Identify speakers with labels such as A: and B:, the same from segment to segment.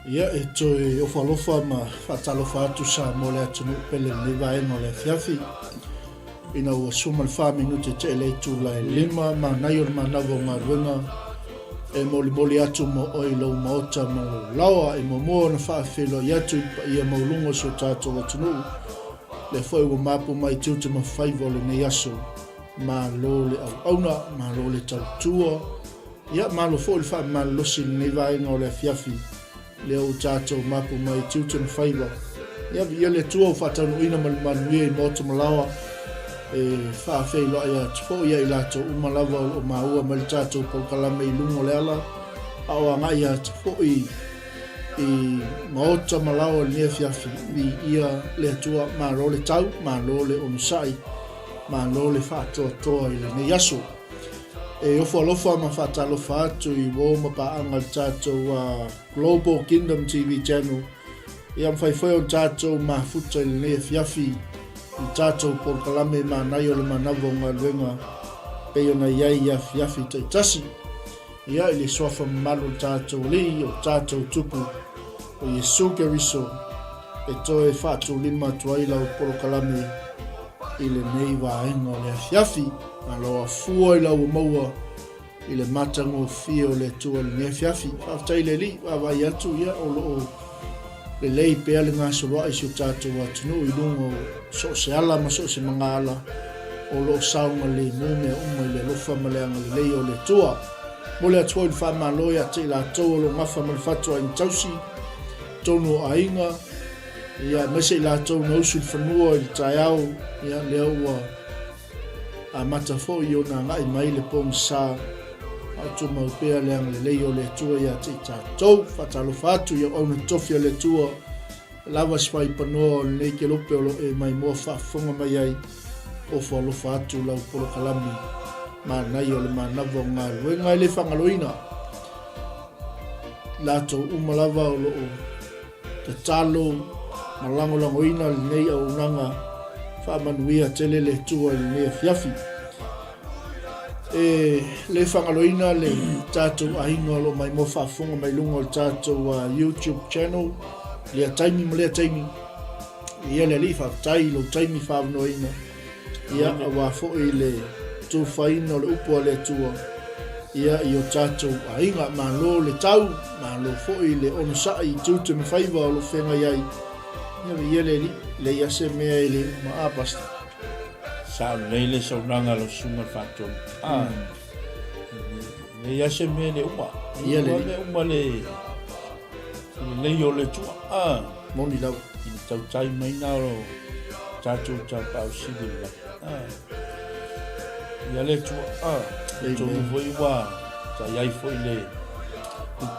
A: Ia e toi ofa ma whatalofa atu sa mo le atunu pele le vaenga le fiafi. Ina ua suma le 5 minute te le tu la lima ma nai o Manava ngā ruenga e moli atu mo oi lau maota mo lawa e mo na whaafelo i atu i a maulungo so tātou atunu. Le foi ua mapu mai 𝚜𝚘𝚑𝚗𝚒𝚑𝚝 le nei aso ma lo le au auna ma lo le tautua. Ia ma lo foi le wha ma losi le nei vaenga o le fiafi. Leo tātou mapu mai 𝚜𝚘𝚑𝚗𝚑𝚝. Ia le tua o whatanuina manuia i moto malawa e whaafeilo ia tifo ia i lato umalawa o maua mai tātou paukalame i lungo le ala. Awa ngai ia tifo i maota malawa le fiafi i ia le tua ma lo le tau, ma lo le onusai, ma lo le whaatoa i le nei aso. E ofo alofa ma whatalofa atu i wo mapaanga tātou Global Kingdom TV channel. Ia mwhaiwhai o tātou ma futa i le fiafi i tātou porkalame ma nai o le Manava o ngā ruenga pe o ngai iai ia fiafi taitasi. Ia i le soafa malu tātou li o tātou tupu o Yesu Keriso e toe whātou lima tuaila o porkalame i le nei waenga o le fiafi. Na loa fua i lau maua i le matango fia o le tua le nea fiafi. Whaftai le li, wawai atu ia o loo le lei pea le ngā soroa i si o tātou atunu i lungo so se ala ma so se mga ala o loo saunga le mume umai le lofa ma le anga le lei o le tua. Mo le atua i whama loia te la tau o lo ngafa ma le fatua i tausi tono a inga. Ia mese i la tau na usu i whanua i tai au ia lea ua a matafo i o nga ngai mai le pong sa atu maupea le ang le lei o le tua ia te tātou whatalofa atu i o na tofia le tua lava spai panoa o le ke lope o lo e mai mua whaafonga mai ai o whalofa atu lau polo kalami ma nai o le Manava o ngā ruenga i le whangaloina lato umalava o lo te talo malangolangoina le nei au nanga whaamanuia tele le tua i le fiafi. E le whangaloina le tātou ahinga lo mai mo whaafonga mai lunga o tātou YouTube channel. Lea taimi ma lea taimi. Ia le li whaatai lo taimi whaamanoina. Ia awa fo i le tū whaina o le upua le tua. Ia i o tātou ahinga ma lo le tau. Ma lo fo i le onusai 𝚜𝚑𝚗𝚑𝚝 o lo whenga iai. Ia le li. Le iase mea i le maapasta.
B: Sao le saunanga lo sunga whaton. Le iase mea le uma.
A: Ia le
B: uma le o le tua.
A: Moni lau.
B: I tau tai mai nā o tātou 𝚟𝚒𝚙𝚢𝚑 la. Ia le tua. Le tonu voi wā. Ta iai foi le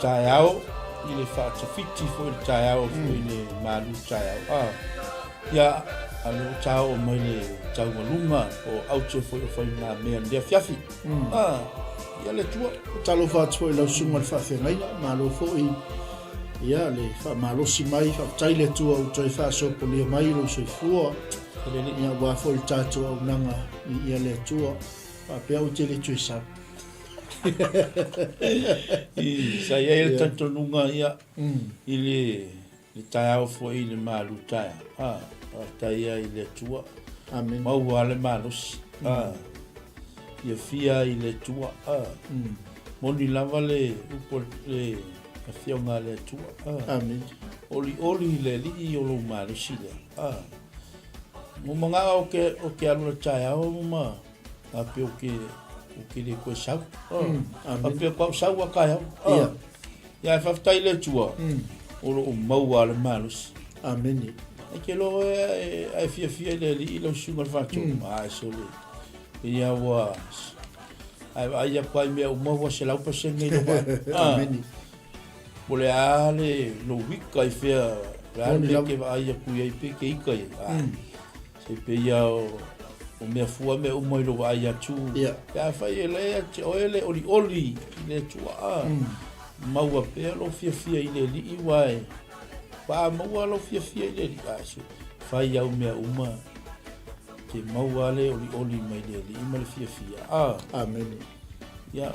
B: tai au. I le whaatawhiti foi le tai au foi le malu tai au. Ia ale o tau o mai le tau malunga o aute foi o whai ngā mea lea fiafi. Ia le tua.
A: Talo whātua i lau sunga le whawhengaina, malo fo i ia le whamalosi mai, whaftai le tua o toi whaasopo lia mai ro soi fua. Ia wā fo i tātua au nanga i ia le tua. Whapea o te le tui sau.
B: Sa ia le tantonunga ia i le tai au fo i le malu tai. Tai ia i le tua.
A: Amen.
B: Mau ale malosi. Ia fia i le tua. Moni lava le upo le whionga le tua.
A: Amen.
B: Oli le li o lo malosi le. Mo manga o ke alu le tai au ma. Ape o ke le koe sau. Ape o sau a kai au. Ia e whaftai le tua. O lo mau ale malosi.
A: Amen.
B: E ke lo e fia le li lo sunga fatu. So le. Ia wa. Ai ia pai me o mo se la pa se nei lo.
A: Amen.
B: Pole ale lo wika i fia. La ke ai ia ku ia pe ke ika ia. Se pe ia o me fua me o mo lo ai atu. Ya fa ele o ele oli le tua. Mau pe lo fia i le li wai. Pa mau alo fia i le li aso. Fai au mea uma. Ke mau ale oli mai le li ima le fia.
A: Amen.
B: Ya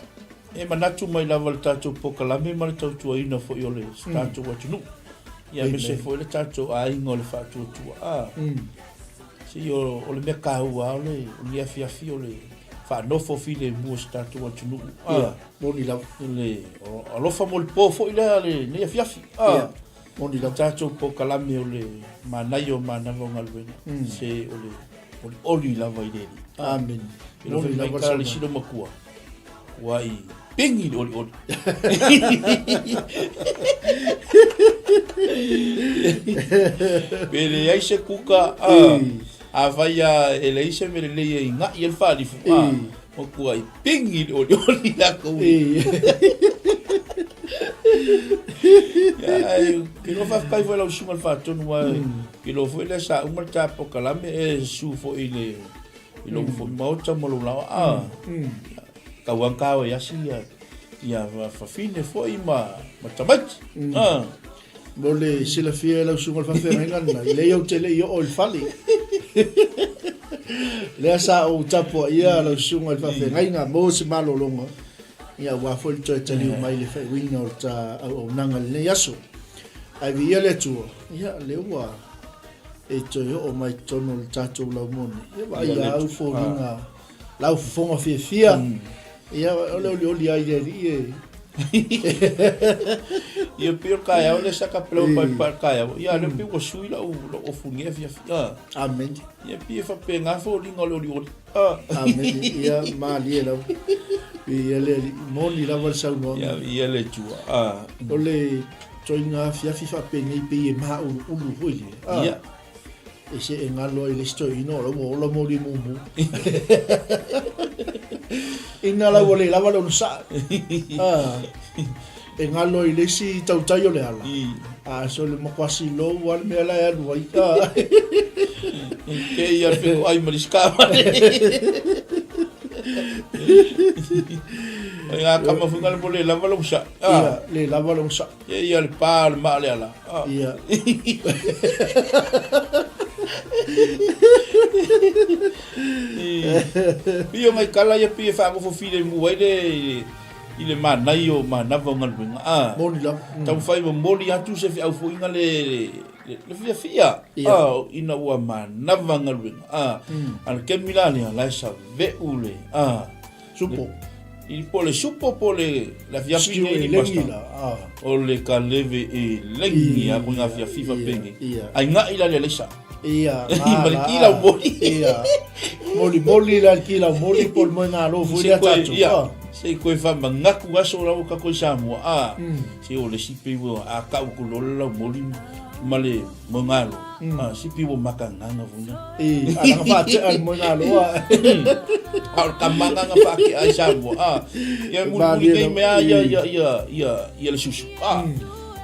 B: E manatu mai lava le tātou pokalame ma le tautua ina fo i o le tātou atunu. Ia me se fo i le tātou a inga o le whātua. Si o le mea kāhua o le afiafi o le whanofo fi le mua se tātou atunu.
A: Moni lau.
B: Alofa mo le pō fo i le afiafi.
A: Moni lau.
B: Tātou pokalame o le Manai o Manava o Galuega. Se o le oli lava i le.
A: Amen.
B: Ilo fe mai kala le sino makua. Wai pingi oli oli. Pele ai se kuka a vai a ele ise me le i nga i el fali fu. Makua i pingi oli oli la ko. Kilo fa kai foi la usuma fa tonu wa kilo foi le sa umar ta pokalame e su fo ile ilo fo mauta mo la Kawangkau ya sia ia fa fine foi ma tamat
A: Mole sila fia la sungal fa fenga na le yo tele yo ol fali le sa o tapo ia la sungal fa fenga mo se malo longa ia wa foi tele mai le fa winga o ta o nanga le yaso ai via le tu ia le wa e to yo o mai tono tato la moni ia au fo winga la fonga fia ia ole ai e ia pio kaya ole saka pelo pai kaya ia le pio sui la o funge fia amen
B: ia pio fa penga fo linga ole
A: amen ia mali la ia le moni la va sa no
B: ia le tua
A: ole toinga fia fa penga pe ma ulu foi ia e se engalo ile sto ino lo mo di mumu ina la vole la valo sa engalo ile si tautayo le ala so le makwasi lo wal me ala ya no
B: ke ia fe ai mariska ia kama fungal bole la valo sa
A: le la valo sa
B: ia le par ma le ala
A: ia
B: Pio mai kala ia pio fa ko file mu ile Manai o Manava o Galuega
A: moni la
B: tau fai mo moli atu se fi au fo inga le fia ina ua Manava o Galuega al kemila le la sa ve ule
A: supo
B: il pole supo pole la fia fine
A: ni pasta
B: o le kaleve e lengi a bunga fia fifa pengi ai nga ila le lesa
A: ia
B: marikila moli
A: moli la kila moli por mo na lo fu ya tatu
B: se ko fa mangaku aso la ka ko samu se o le sipe wo a ka ko lo la moli male mo ngalo sipe wo makanga vuna
A: ala fa te al mo ngalo
B: al kamanga fa ki ai samu ya muli ni me ya le susu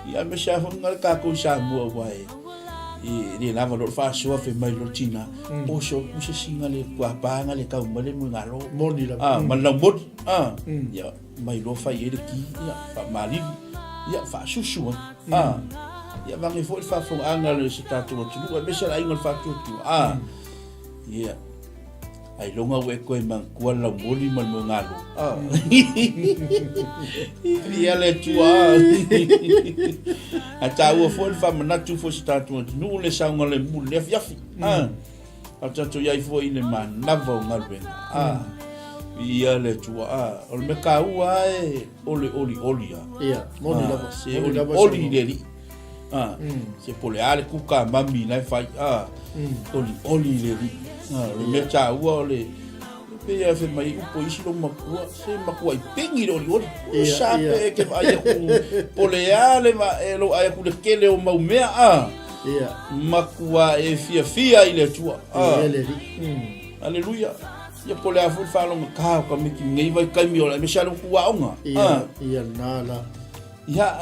B: ya me sa ngal ka ko samu wa e lava lo fa so fe mai lo tina o so se singa le kwa panga le ka umale mo ngalo
A: moni la
B: malambot ya mai lo fa ye ki ya fa mali ya fa susu ya vangi fo fa fo anga le sitato lo tu e besa ai ngol fa tu ya ai longa we ko man kwa la moli mal mo ngalo ya le tua ata o fo fa manatu fo statu nu le saunga le mu le fiafi ata to yai fo ile Manava o Galuega ia le tua o me ka ua ole
A: ia moni la
B: se oli deli se pole ale kuka mami na fai oli deli le me cha ua ole pe ia fe mai upo isi lo makua se makua i pingi lo oli sape ke vai ku pole ale ma lo ai ku le kele o mau mea makua e fia ile tua aleluia ia pole a fu fa lo ka ka mi ki ngai vai kai mi ola me sha lo ku aunga
A: ia nala
B: ia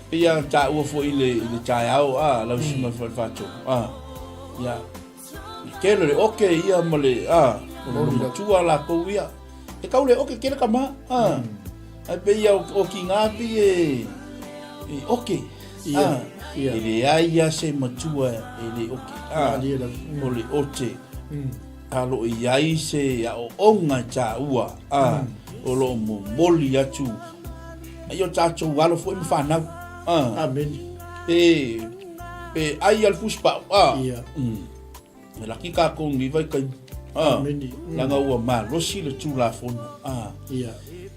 B: pe ia ta ua fo ile cha au la usima fa to ia kele le okay ia mole mo tua la ko ia e kaule okay kele kama ai pe ia o ki ngapi okay ele ia se matua ele okay ole ote alo ia se o onga cha ua o lo mo moli atu ai o tatou walo foi me whanau
A: Amen.
B: pe ai al fuspa
A: Ia.
B: laki ka kongi vai kai
A: Amen.
B: langa ua ma losi le tu la fono
A: Ia.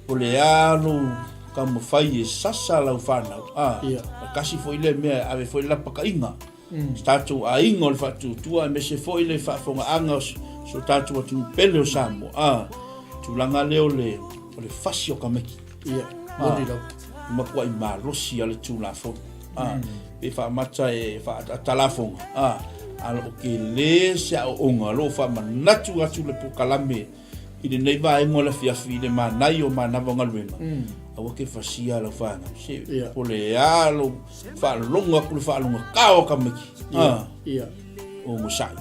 B: o le alo ka mo fai e sasa lau whanau
A: Ia.
B: kasi foi le mea ave foi la pakainga tatou a ingo le fatu tua me se foi le whafonga anga so tatou atu pele o samo tulanga leo le fasi o kameki
A: Ia. Moni lau.
B: makua i ma losi ale tu la fono pe fa mata e fa talafonga alo ke le se o onga lo fa manatu atu le pokalame i le nei vai ngola fiafi le manai o Manava Galuega awa ke fasia la fanga se o le alo fa longa ku fa longa kao kameki
A: Ia.
B: o musai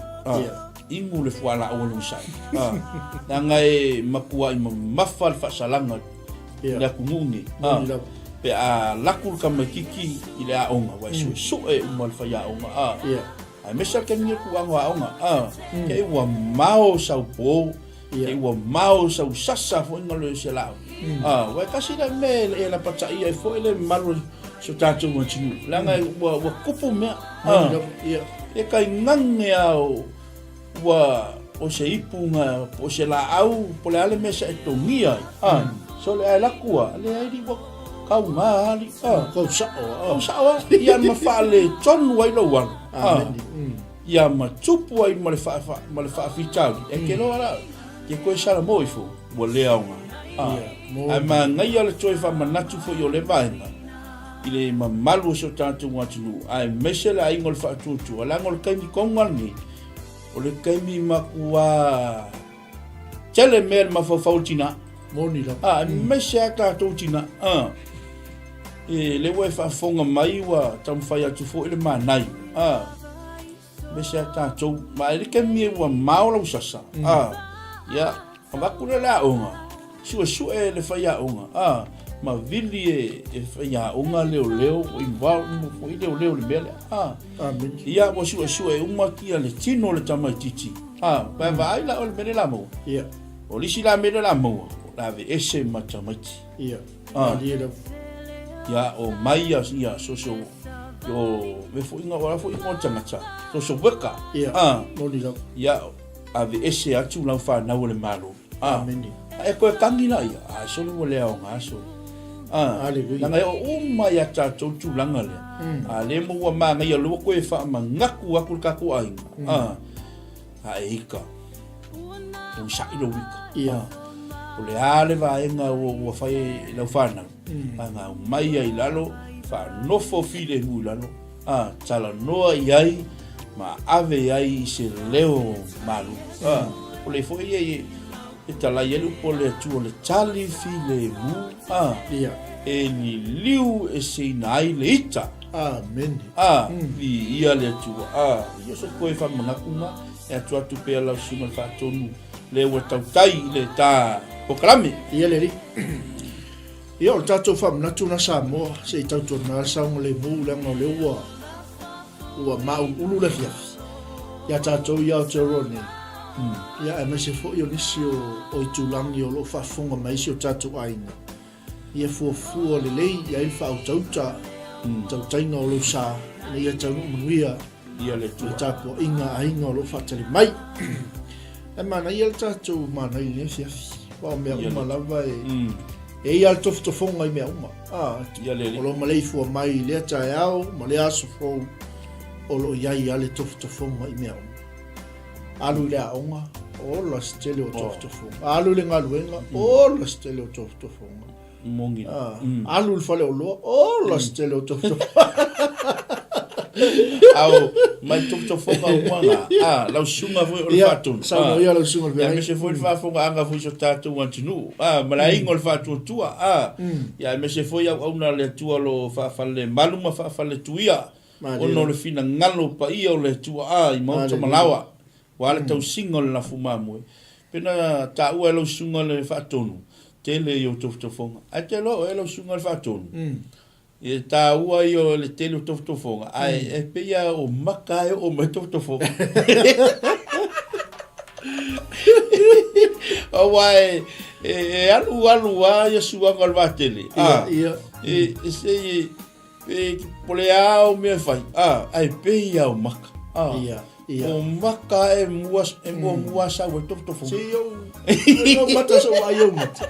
B: ingu le fuala o le musai nanga e makua i mafal fa salanga le kumungi
A: Moni lau.
B: pe a lakul kamekiki i le aonga wa su e umal fa ya onga
A: Ia.
B: ai mesa ke ni ku anga onga ke wa mao sau po ke wa mao sau sasa fo ngalo se la wa kasi le me e la pata ia fo le malo so tatu mo tinu langa wa kupu me
A: Ia.
B: e kai ngange au wa o se ipunga o se la au po le ale mesa e tongia so le ala kua le ai di wa kau mali
A: Kau sao.
B: sawa ia ma fale ton wai lo wan
A: Amen.
B: ia ma tupu ai ma le fa fitau e ke lo ala ke ko sala moi fo mo le aunga ai ma ngai ala toi fa manatu fo yo le vainga ile ma malu so tanto watu ai mesela ai ngol fa tutu ala ngol kai mi kongal ni o le kai mi makua tele mel ma fo fautina
A: Moni lau.
B: mesa ta tutina le we fa fonga mai wa tam fai atu fo ile manai mesa ta to ma ile ke mi wa maula usasa ya ma kula la onga su e le fai a onga ma vili e fai a onga leo o inval mo fo ile leo le bele
A: Amen.
B: ya mo su e uma ki le tino le tamai titi pa vai la o le bele la mo
A: Ia.
B: o lisi la mele la mo la ve ese matamati
A: Ia. Ia lau.
B: ya o mai ya so yo me fo inga ora fo inga tangata so weka
A: Ia. Moni lau.
B: ya ave ese atu la fa na ole malo
A: Amen.
B: e ko kangina ya so le ole o ngaso
A: Hallelujah.
B: nga o mai ya ta tu langa le le mo wa ma nga lo ko e fa ma ngaku aku ka ko ai ika o sa ilo wika
A: Ia.
B: o le ale va nga o fai la fana nga mai ai lalo fa no fo file hu lalo tala no ai ma ave ai se leo malu o le fo ye e tala ye lu po le tu le tali file mu
A: Ia.
B: e ni liu e se nai le ita
A: Amen.
B: vi ia le tu yo so ko e fa manga kunga e tu pe la sima fa tonu le wa tautai le ta o kalame
A: Ia le ri. Ia o tatou whamnatu na Samoa se i tautu na saunga le mū langa o le ua mau ulu le fiafi. Ia tatou ia o te rone. Ia e mese fo i o nisi o i tūlangi o lo whafonga maisi o tatou aina. Ia fuafua le lei ia i wha au tauta tautainga o lo sa. Na ia tau manuia
B: ia le tu
A: i tāpua inga ainga o lo whatari mai. E mana ia le tatou mana i le fiafi. Wao mea
B: Ia le-
A: umalawa e ia le tofutofonga i mea uma.
B: ia le
A: O lo malei fua mai lea tae au, ma lea aso fau o lo iai ale tofutofonga i mea uma. Alu lea onga, o la stele o tofutofonga. Alu le ngaluenga, o la stele o tofutofonga.
B: mongi
A: Alu le fale o loa, o la stele o tofutofonga.
B: au mai to fonga wanga lau sunga foi o
A: Ia,
B: fatu
A: sa ia lo sunga
B: ya
A: le
B: me se foi fa fonga anga foi so tatu wantinu malai ngol fatu tua ya me se foi au na le tua lo fa le maluma fa le tuia ono le fina ngalo pa ia o le tua i mo malawa wale tau singol na fuma mo pena ta u lo sunga le fatonu tele yo to fonga ate lo lo sunga le fatonu e ta ua yo le tele tofotofonga ai e peia o maka o me tofotofonga o wai alu ia suanga le vatele. Se pole au me fai. Ai pe au maka. O maka mua sa we tofu.
A: Se yo mata so ayo mata.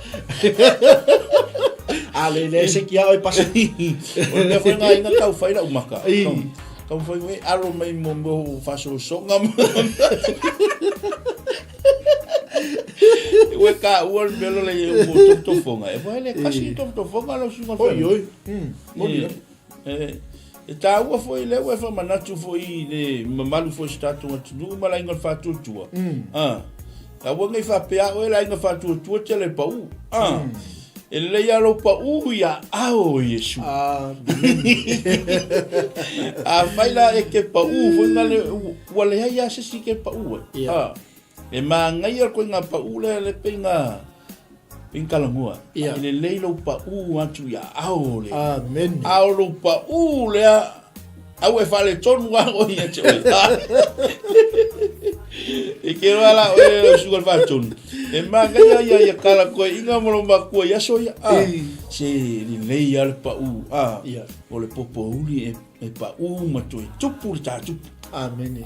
A: Ale se kia oi pasa.
B: O le foi nga kau fai la maka. Kau fai me alo mai mo faso songa. We ka uol belo le tofonga. E vai le kasi tofonga lo sunga.
A: Oi.
B: E ta ua foi le ua fa manatu foi le mamalu foi statu atu mala inga fa tutua. A ua ngai fa pea o la inga fa tutua tele pa u. E le ya lo pa u ya ao Yesu. A faila e ke pa u foi ngale wale ya se ke pa u. E ma ngai ko nga pa u le penga Pinkalangua. Ile leilo pa u atu ya aole.
A: Amen.
B: Aolo pa u le au e fale tonu wa o ia che. E ke wala o sugar fa tonu. E manga ya kala ko inga mo ma ko ya so ya. Se ni leia le pa u. O le popo uli e pa u ma tu tupu ta tupu.
A: Amen.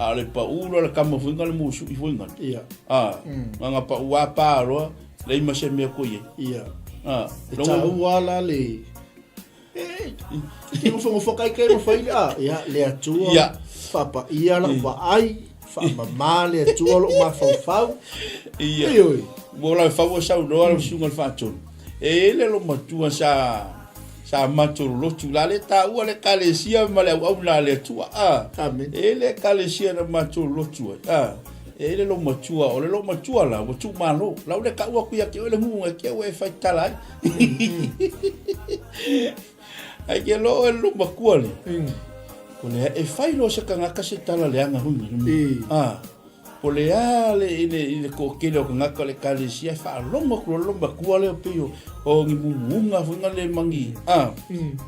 B: Ale pa ulo le kama funga le musu I funga. Manga pa ua pa ro le ima se me ko ye.
A: Ta wala le. Ki mo fo kai kai mo fai le atua. Papa ia la ba ai fa mama le atua lo ma fa. Oi.
B: Mo la fa wo sa no ala sunga fa ton. E le lo matua sa maturu lotu la le ta ua le kalesia ma le au la le tua
A: amen
B: e le kalesia na maturu lotu e le lo matua o le lo matua la o tu malo la le ka ua kuia ke le hunga ke o e fai tala ai ke lo makua le ko le e fai lo se kanga ka se tala le anga hunga o le ale ile ko ke lo ngaka le kalesia fa longa kua le pio o ngi munga funga le mangi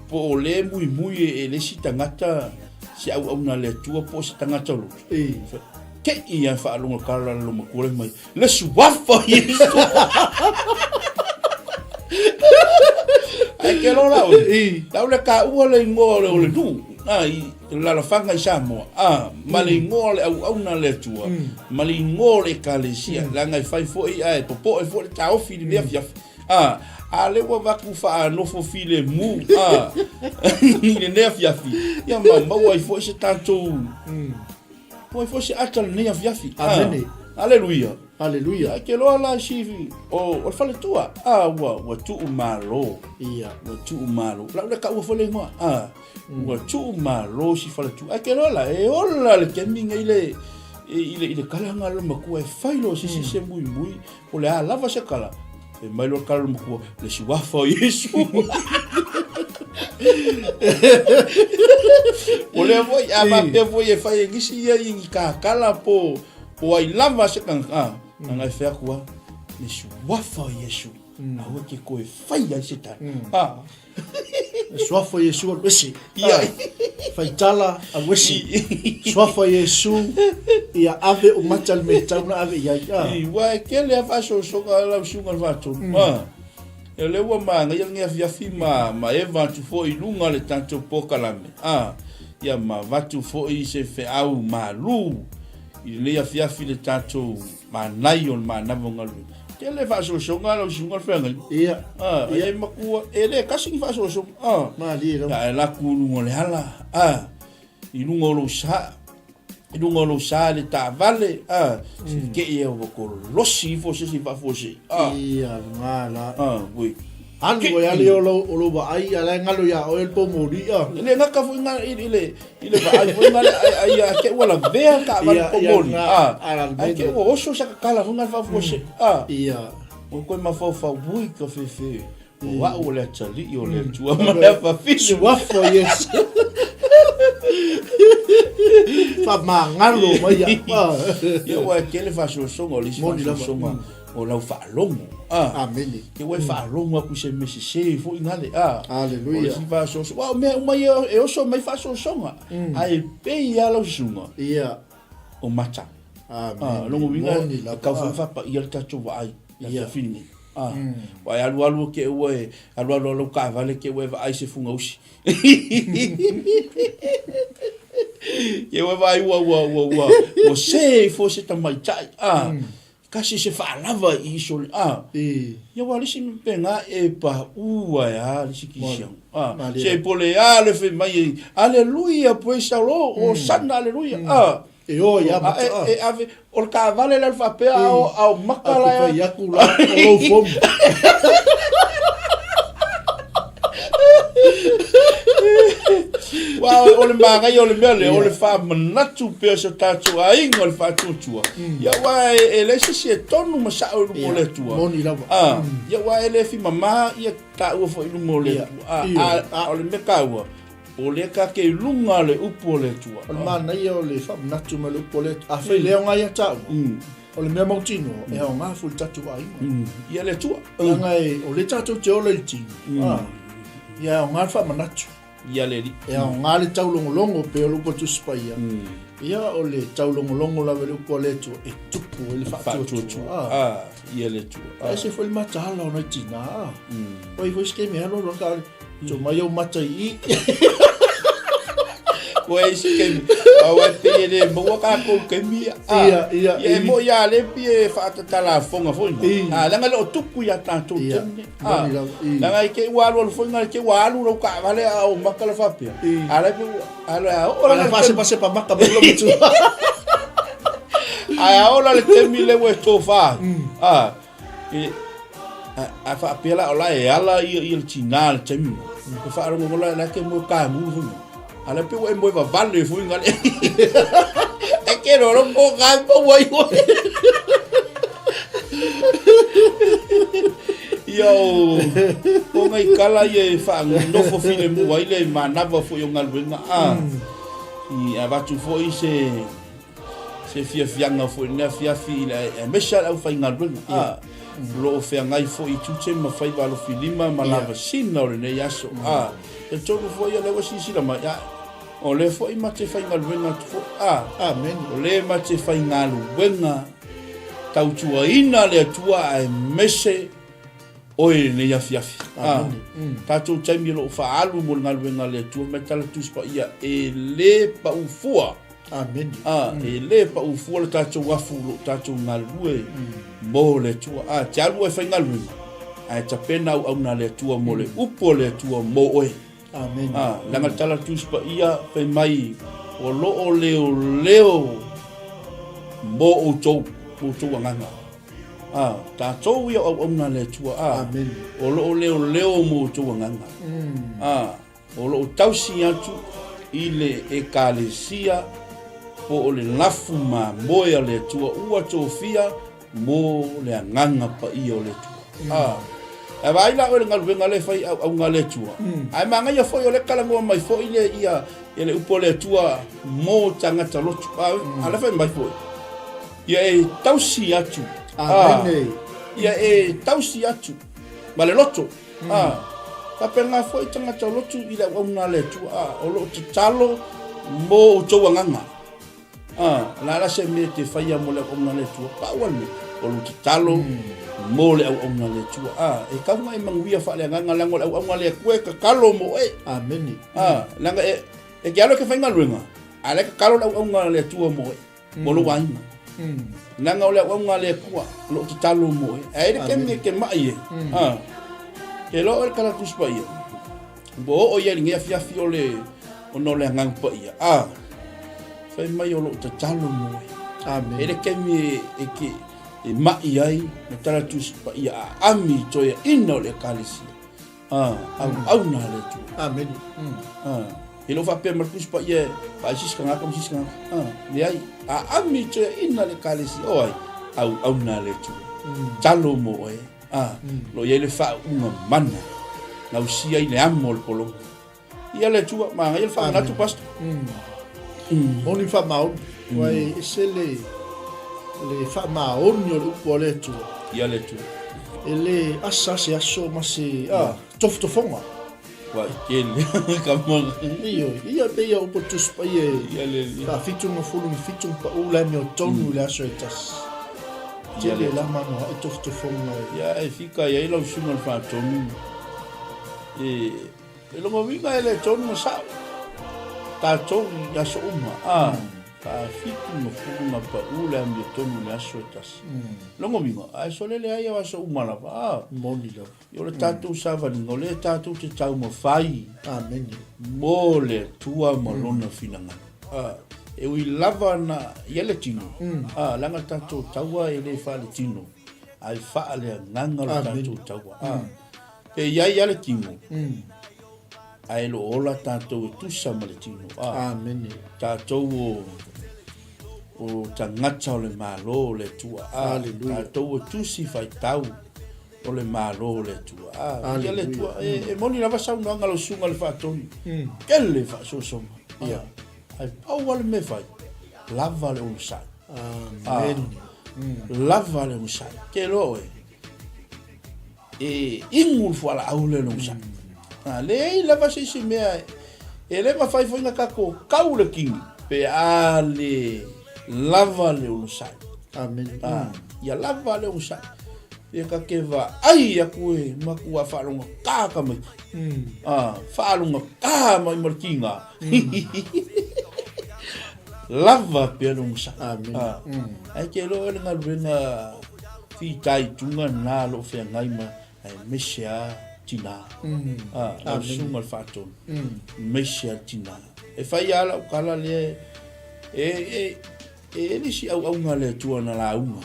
B: po le mui e le sitangata si au na le tua po sitangata lo ke ia fa longa kala lo makua mai le suafa Yesu ai ke lo la o le ka ua le ngole o le du la fanga Samoa mali ngole au na le tua mali ngole kalesia la ngai fai foi ai popo e foi ta ofi le fia ale wa vaku fa no fo file mu le ne fia fi ya mama wa foi se tanto foi se atal ne fia fi
A: amen
B: Hallelujah. Ke lo la shifi o fale tua wa tu malo wa tu malo la ka wa fale ngo wa tu malo si fale tu ke lo la e ola le keminga ile kala ngalo maku e failo si se muy o le lava se kala e mai lo kala maku le si wa fa Yesu o le voi ama pe voi e fa ngisi ya inga kala po o ai lava se kan ngai fe kwa le si wa fa Yesu a o ke ko e fa ya se ta
A: Swafa Yesu al wesi. Fai tala al wesi. Swafa Yesu ia ave o matal me tauna ave ia.
B: Wa ke le fa so la sunga va to. E le wa manga ia ngia fi ma eva tu fo I lunga le tanto poka lame. Ia ma va tu fo I se fe au malu. I le ia fi le tanto Manai on Manava ngalu. Ele fa so la sunga fenga.
A: Ia.
B: Ia makua ele kasi fa so
A: Ma di lo.
B: Ya la ku ngole hala. I lungo lo sa le ta vale. Ke ia ko losi fo se fa fo se.
A: Ia ngala.
B: Ui.
A: Anu ya le lo ba ai ala ngalo ya o el pomori
B: Ele ngaka fo ngala ile ba ai fo ngala ai ke wala vea ka ba pomori. Ai ke o so sa kala fo ngala fa fo se.
A: Ia.
B: O ko ma fo fa bui ka fe. Wa o le tali o le tua ma le fa fi.
A: Swafa Yesu. Fa mangalo mai ya.
B: Ia wa ke le fa so o le so o la fa longo.
A: Amen.
B: Ke we fa longo ku se me se fo ngale.
A: Hallelujah.
B: O fa so wa me mai e o so mai fa so songa. Ai pe ya lo sunga.
A: Ia.
B: O mata.
A: Amen.
B: Longo winga ka fa pa ia ta tu vai. ia fini wa alu ke ue alu ka vale ke ue vai se funga usi ye vai wa se fo se tamai tai kasi se fa lava I so ya wa lisi penga e pa ua ya lisi kisiang se pole ale fe mai aleluia pues alo o sana aleluia
A: e o ya
B: e ave o ka vale la fa pe au makala
A: ya kula o fom
B: wow ole magai ole mele ole fa manatu pe so tatu ai ngol fa tutua ya wa ele se tonu masa o mole tua ya wa ele fi mama ya ta o fo mole ole me kawa ole ka ke lunga le upole tua
A: Manai ole fa manatu mele upole a fe le nga ya ta ole me mautino e o nga fu tatu ai
B: ya le tua
A: ngai ole tatu te ole tino ya nga fa manatu
B: ia le
A: e o ngale taulongolongo pe o lupo tu spaia ia o le taulongolongo la velu po le tu e tupu ele fa tu
B: ia le tu
A: se foi matala ona tina oi foi que me alo lo ka tu mai o matai
B: Wei si ke awa pe le mo ka ko ke mi ia mo ya le pie fa ta la fonga fonga la ngalo tuku ya ta tu la ngai ke walu fonga ke walu ro ka vale o makala fa pe ala pe ala ora
A: pase pa maka belo mitu
B: ai ora le te mi le we to fa a fa pe la ola e ala il chinal te mi fa ro mo la ke mo ka mu ala pe we mo va vale fu ngale e ke ro ko ga po wai yo o mai kala ye fa no fo file mo wai le Manava fo yo Galuega I avatu fo I se fianga fo na fila e mesha au fa Galuega lo fe ngai fo I tute ma fai valo filima malava sina o ne yaso e tolu fo ia le wasi sila ma ya o le fo I mate fai Galuega fo
A: amen
B: o le mate fai Galuega tautua ina le tua ai mese oi ne ya fiafi tatu taimi lo fa alu mo Galuega le tua metala tus pa ia e le pa ufua
A: amen
B: e le pa ufua le tatu wafu lo tatu Galue mo le tua tialu e fai Galuega ai tapena au na le tua mo le upo le tua mo oi
A: amen
B: langa tala tus pa ia pe mai o lo leo mo o tou nganga ta tou ia au na le tua
A: amen
B: o lo leo mo tou nganga o lo tausi atu I le ekalesia o le lafu ma moia le tua ua tofia mo le nganga pa ia o le tua e vai la o le Galuega le fai au ngale tua ai manga ia foi o le kalango mai foi le ia ele upo le tua mo tangata lotu ala fai mai foi ia e tausi atu ia e tausi atu ma le loto ka penga foi tangata lotu I le au ngale tua o lo talo mo tou nganga la se me te fai mo le au ngale tua pa wale o lo talo mo le au ngale tua e ka mai manguia fa le nganga lango au ngale kue ka kalo mo
A: amen
B: langa e galo ke fai Galuega ale ka kalo au ngale tua mo mo lo waina nanga ole au ngale kua lo talo mo e ke mai ke lo el kala tuspa ia bo o ia ngia fiafi ole o no le ngang pa ia fai mai o lo talo mo
A: amen
B: ele ke mi e ke e mai ai na tala tuspa ia ami to ia ino le kalisi au na le tu
A: amen
B: e lo fa pe mar tuspa ia pa sis kanga kom sis kanga le ai ami to ia ino le kalisi o ai au na le tu talo mo lo ia le fa una mana na usia I le amo le polo ia le tua ma ia le fa na tu pasto
A: oni fa mau wai se le fa mau ni o po le tu
B: ia le tua
A: ele asa se aso ma se tofto fonga
B: wa ele kamo
A: ia pe ia o po tu spa ia
B: le
A: ta fitu no fulu fitu pa ula mi o tonu le aso etas Tele la mano e tofonga.
B: Ia e fika ia lau sunga fa tonu. E longo vinga ele tonu ma sa. Ta tonu ya so uma. Ka fitu no fuma pa ula mi tonu na so tas. Longo vinga ai so le ai wa so uma la va.
A: Moni la.
B: Yo le tatu sava ni ngole tatu te tau mo fai.
A: Amen.
B: Mole tua malona finanga. E ui lava na yele tino. Langa tatu taua ele fa le tino. Ai fa le nganga le tatu taua. Pe ia yele tino. Ai lo ola tatu tu sama le tino.
A: Amen.
B: Tatu o tangata le malo le tua. Tatu tu si fai tau. O le malo le tua. Ia le tua. E moni lava sau nanga lo sunga le fa tonu. Kele fa so soma. Ia. Ai pau wale me fai. Lava le unsai.
A: Amen.
B: Lava le unsai. Ke lo e ingul fu ala aule le unsai. Le lava si mea. E le ma fai foinga kako kau le kingi. Pe ale lava le unsai.
A: Amen.
B: Ia lava le unsai. E ka ke va ai a koe makua whaalunga kāka mai. Whaalunga kā mai markinga. Lava pia lunga sa.
A: Amen.
B: Ai ke lo e ngā ruenga fi tai tunga nā lo whea ngai ma ai mesia tina. Au sunga le whātonu. Mesia tina. E whai ala ukala le e nisi au ngā le tua na la unga.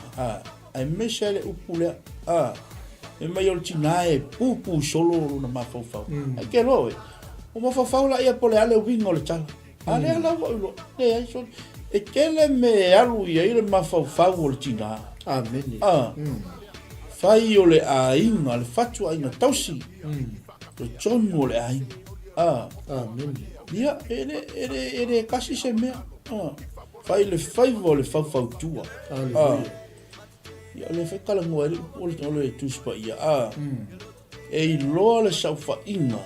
B: Ai mesia le upu lea. E mai o le tina e pupu solo na mawhauwhau. Ai ke lo e. O mawhauwhau la ia pole ale winga o le tala. Ale ala wa ulo. E kele me alu ia ile mawhauwhau o le tina.
A: Amen.
B: Whai o le ainga, le whatu ainga tausi. Le tonu o le ainga.
A: Amen.
B: Ia, ere kasi se mea. Whai le whaiva o le whauwhau tua.
A: Aleluia.
B: Ia le whekala ngua ere o le tuspa ia. E i loa le sauwha inga.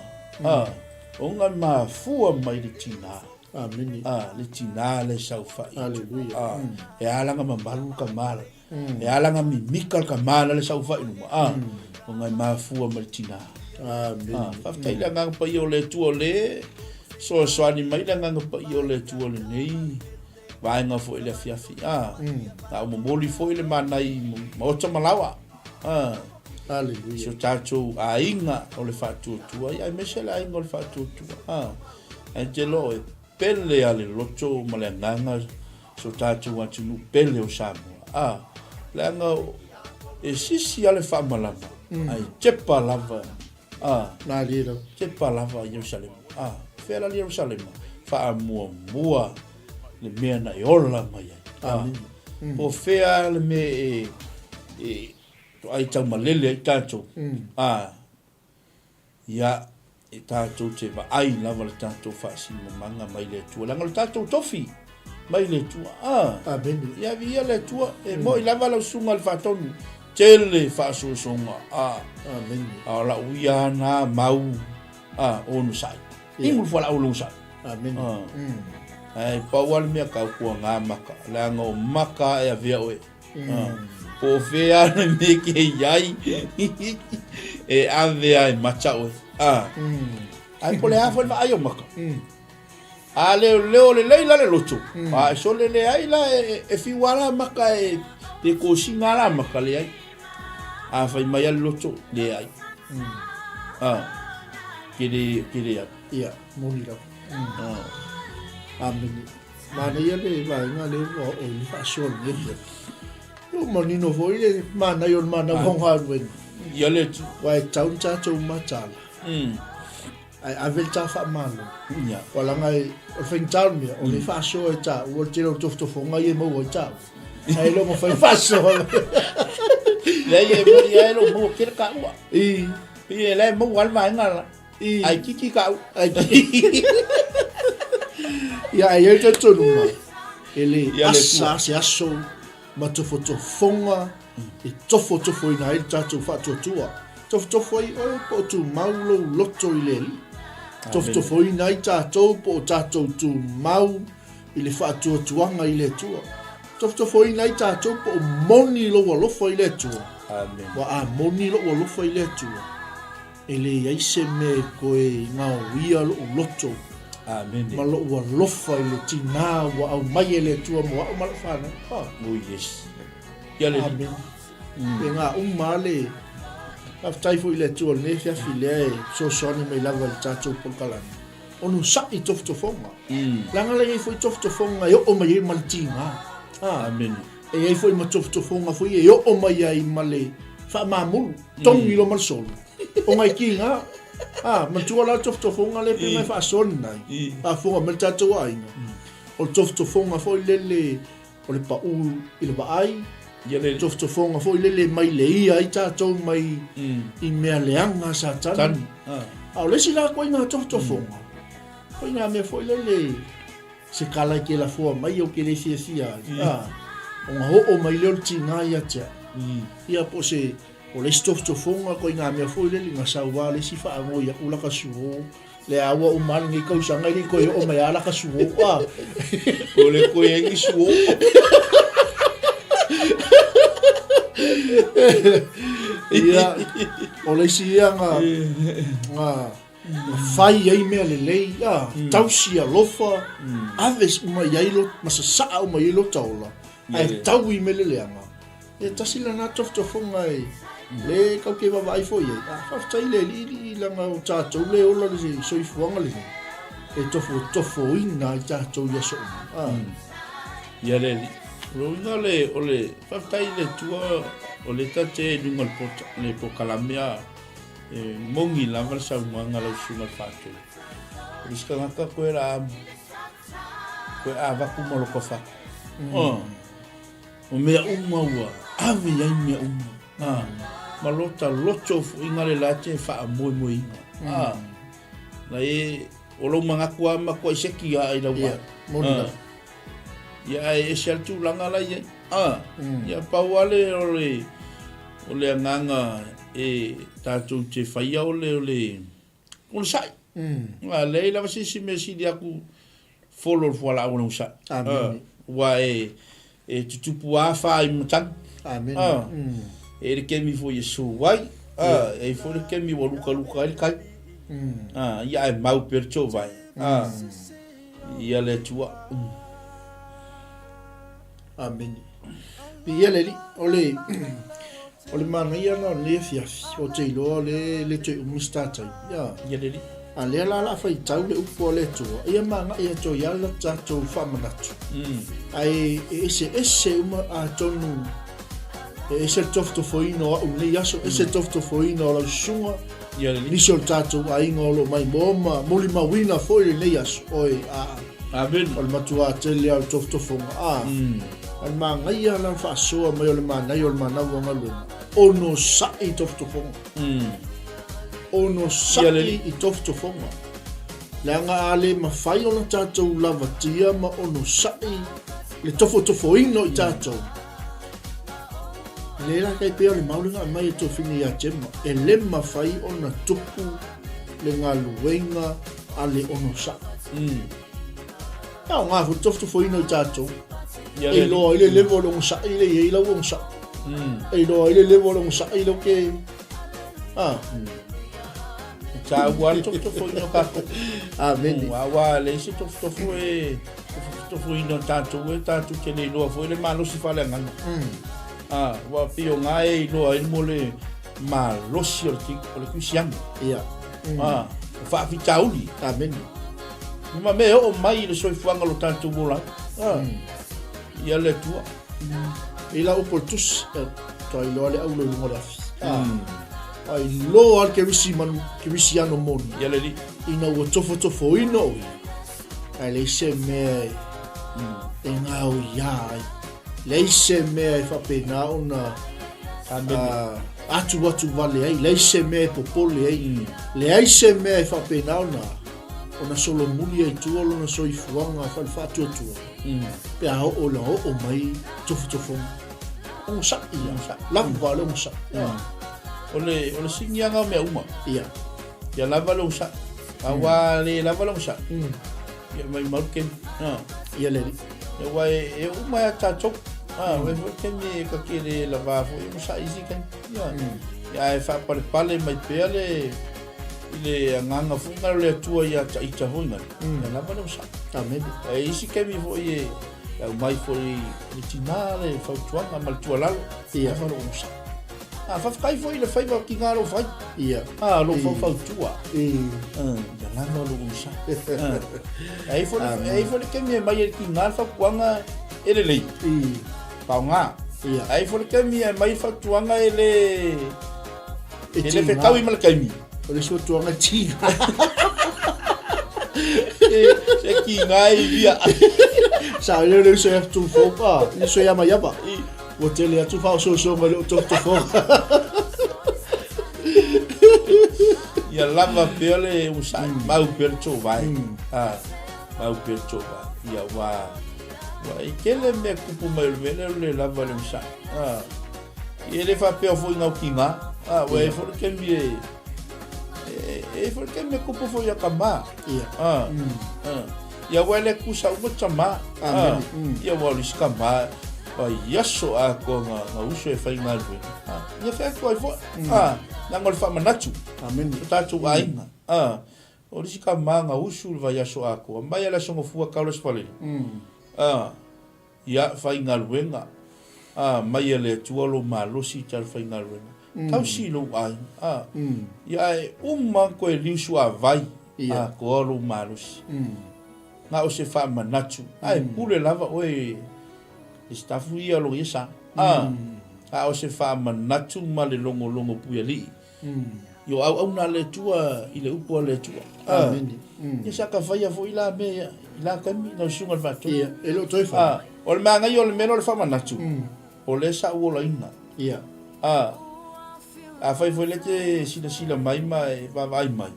B: O ngā mafua mai le tina.
A: Amen.
B: Le tina le sauwha inga.
A: Aleluia.
B: E alanga mamalu ka mara. E alanga mi mikal ka mara le sauwha inga. O ngā mafua mai le tina.
A: Amen.
B: Whaftai la nganga pa i o le tua le. So swani mai la nganga pa i o le tua le nei. Vaenga fo ile fiafi. Ta mo moli fo ile manai mo ta malawa.
A: Aleluia.
B: So tato a inga o le fatu tua. Ai mesela inga o le fatu tua. Angelo e pele ale loto ma le nganga. So tato wa tunu pele o Samoa. Le nga e sisi ale fa malava. Ai tepa lava.
A: Na lira.
B: Tepa lava Jerusalem. Fela Jerusalem. Fa mua le mea na e ola mai ai. Po fea le me to ai tau malele ai tātou. Ia e tātou te va ai lava le tātou whaasina manga mai le tua. Langa le tātou tofi mai le tua.
A: Amen.
B: Ia via le tua. E mo i lava lau sunga le whaatonu. Tele whaasosonga.
A: Amen.
B: La uia na mau. Onu sai. Ingu whala ulu sai.
A: Amen.
B: Ai pawal mea kau kua ngā maka. Langa o maka e a vea oe. Po fea na me ke iai. E a vea e macha oe. Ai pole hawha na ai o maka. A leo le leila le loto. E so le ai la e fiwara maka e te kōsinga la maka le ai. A whai mai ale loto le ai. Kere ai.
A: Ia, moni rau. Amen. Mana ia le vaenga le o li fasol le. O manino foi le mana yo mana vonga wen.
B: Ia le
A: Wai taun tatou matala. Ai avel ta fa malo.
B: ia.
A: Wala ngai o fen taun me o li fasol ta o tiro tofto fonga ye mo o ta. Ai lo mo fai fasol.
B: Le ia mo ia lo mo kere ka ua.
A: I
B: Le mo wal vaenga la. Ai kiki ka
A: ai ia ai te tonu ele asa se aso ma tofotofonga e tofotofo ina i tatou whatuatua tofotofo i o po tu maulo loto i le tofotofo ina i tatou po tatou tu mau i le whatuatuanga i le tua Tofo i nai tātou po o moni loa lofa i le tua.
B: Amen.
A: Wa a moni loa lofa i le tua. E le iaise me koe ngā uia lo o loto.
B: Amen.
A: Ma lo ua lofa i le tina wa au mai e le tua mo au mala whana.
B: Oh yes. Ia le.
A: Amen. E ngā umale. Aftai fo i le tua ne fia file e so soni me lava le tātou polkalani. Onu sa i tofotofonga. Langa le i fo i tofotofonga i o mai e malitinga.
B: Amen.
A: E ai foi ma tofotofonga foi e o mai ai male fa mamulu tongi lo malsol. O ngai kinga. Ma tua la tofotofonga le pe mai fa son nai. Fonga mal tatu ai. O tofotofonga foi lele o le pa u i le ai.
B: Ia le
A: tofotofonga foi lele mai le ia i tatu mai i mea leanga sa tan. Au le sila ko ina tofotofonga. Ko ina me foi lele se kala ke la fo mai o ke le sia. O ngā ho mai leo tina ia tia. Ia po se o le stofotofonga ko i ngā mea fo lele ngā sauwa le si wha ango ia ula ka suho. Le awa o mali ngai kausanga i ko o mai ala ka suho.
B: O le ko i ngi suho.
A: Ia o le si ia ngā fai ai mea le lei. Tausi a lofa. Aves umai ailo masasa umai ailo taola. Ai tau i mele leanga. E tasila na tofotofonga e le kau ke wawai fo iei. Whaftai le li langa o tātou le ola le soifuanga le. E tofo ina i tātou ia so.
B: Ia le li. Roina le o le whaftai le tua o le tate nunga le pokalamea mongi langa le saumanga lau sunga whātou. Riska ngaka koe ra koe a waku moloko whaku. O mea uma ua, ave ai mea uma. Ma lota loto inga le late wha moi inga. Na e, o lau mangaku ama koe seki a i lau wa. Ia e sialtu langa lai ai. Ia pauale o le anganga e tātou te whaia o le sai. Le lava sisi me sidi aku follow fuala au nau sai. Wa e tutupu a wha i mutang.
A: Amen.
B: E re kemi fo Yesu wai. E fo re kemi wa luka i kai. Ia e mau percho vai. Ia le tua.
A: Amen. Ia le li, o le Manai ana le fiafi, o te iloa le te umustatai.
B: Ia le li.
A: A lea la fai tau le upo le tua. Ia manga ia to ia la tatou whamanatu. Ai ese uma a tonu. Ese tofotofoino a umle yaso. Ese tofotofoino a lau sunga. Niso tatou a inga olo mai moma. Moli mawina foi le yaso. Oi
B: Amen.
A: O le matua tele al tofotofonga. Al manga ia la whaasoa mai o le Manai o le Manava ngaluna. Ono sai tofotofonga. Ono sai i tofotofonga. Leanga ale mawhai ona tātou lava tia ma ono sai le tofotofoino i tātou. Le la kai pea le maulinga mai e tofini a tema. E le mawhai ona tupu le Galuega ale ono sai. Au ngā fu tofotofoino i tātou. E loa ile levo longo sai ile e ila wong sai. E loa ile levo longo sai ile ke.
B: Sa wan tofo ino kako.
A: Amen.
B: Wa le si tofo ino tanto ke le loa foi le malo si fale ngana. Wa pio ngai loa il mole malo si o le kusiang.
A: Ia.
B: Fa fi tauli.
A: Amen.
B: Ma me o mai le soi fuanga lo tanto mola. Ia le tua.
A: Ila oportus to ilo le au lo ngora. Ai lo al ke visi ano moni.
B: Ia le li.
A: Ina o tofo ino. Ai le se me e ngau ia. Le se me e fa pena ona atu vale ai. Le se me popole ai. Le ai se me e fa pena ona solo muli ai tuolo na soifuanga fa fatu tu. Pe a o la o mai tofo. On sa ia. La vale on sa. Ole singianga me uma. Ia. Ya lava lo sa. Awa le lava lo sa. Ya mai malken. Ia le.
B: e wai e uma ta chok we fo ke me ka kele la va fo e sa isi kan ya e fa pale mai pele ile nganga fu ngalo le tua ya ta ita hoina na ba no sa tamedi e isi ke mi fo ye ya mai fo i tinale fa tua mal tua la ya fa no sa fa kai fo ile fa ki ngalo fa lo fa tua ya la no lo sa e fo ke mi mai ki ngal fa kwanga ele le pa nga ai fo ke mi mai fa tuanga ele pe tau i mal kai mi
A: o le so tuanga tinga
B: se ki ngai via
A: sa le so tu fo pa ni so ya ma ya pa o te le tu fa so ma le to fo
B: ya lava pele usai mau per cho vai mau per cho vai ya wa ikele me kupu mai le lava le usai ele fa pe fo ina kinga we for ke mi for ke me kupu fo ya kama ya wale kusa mo chama ya wale skama yaso a ko nga uso e fa ina le ya fa ko fo na ngol fa manatu
A: amen
B: tatu ainga o ri skama nga uso va yaso a ko mai la songo fu ka lo spale ya fa ina luenga mai le tuolo malo si tal fa ina luenga tau si lo ai ya ko e liu a vai ko lo malo si na o se fa manatu ai pule lava oe stafu ia lo isa o se fa manatu male longo pueli yo au na le tua ile upo le tua
A: amen
B: ya saka fa ya fo ila me ila kami na sunga va tu
A: e lo toi fa
B: o le manga yo le meno le fa manatu o le sa o la ina a fa fo le te sila mai mai va vai mai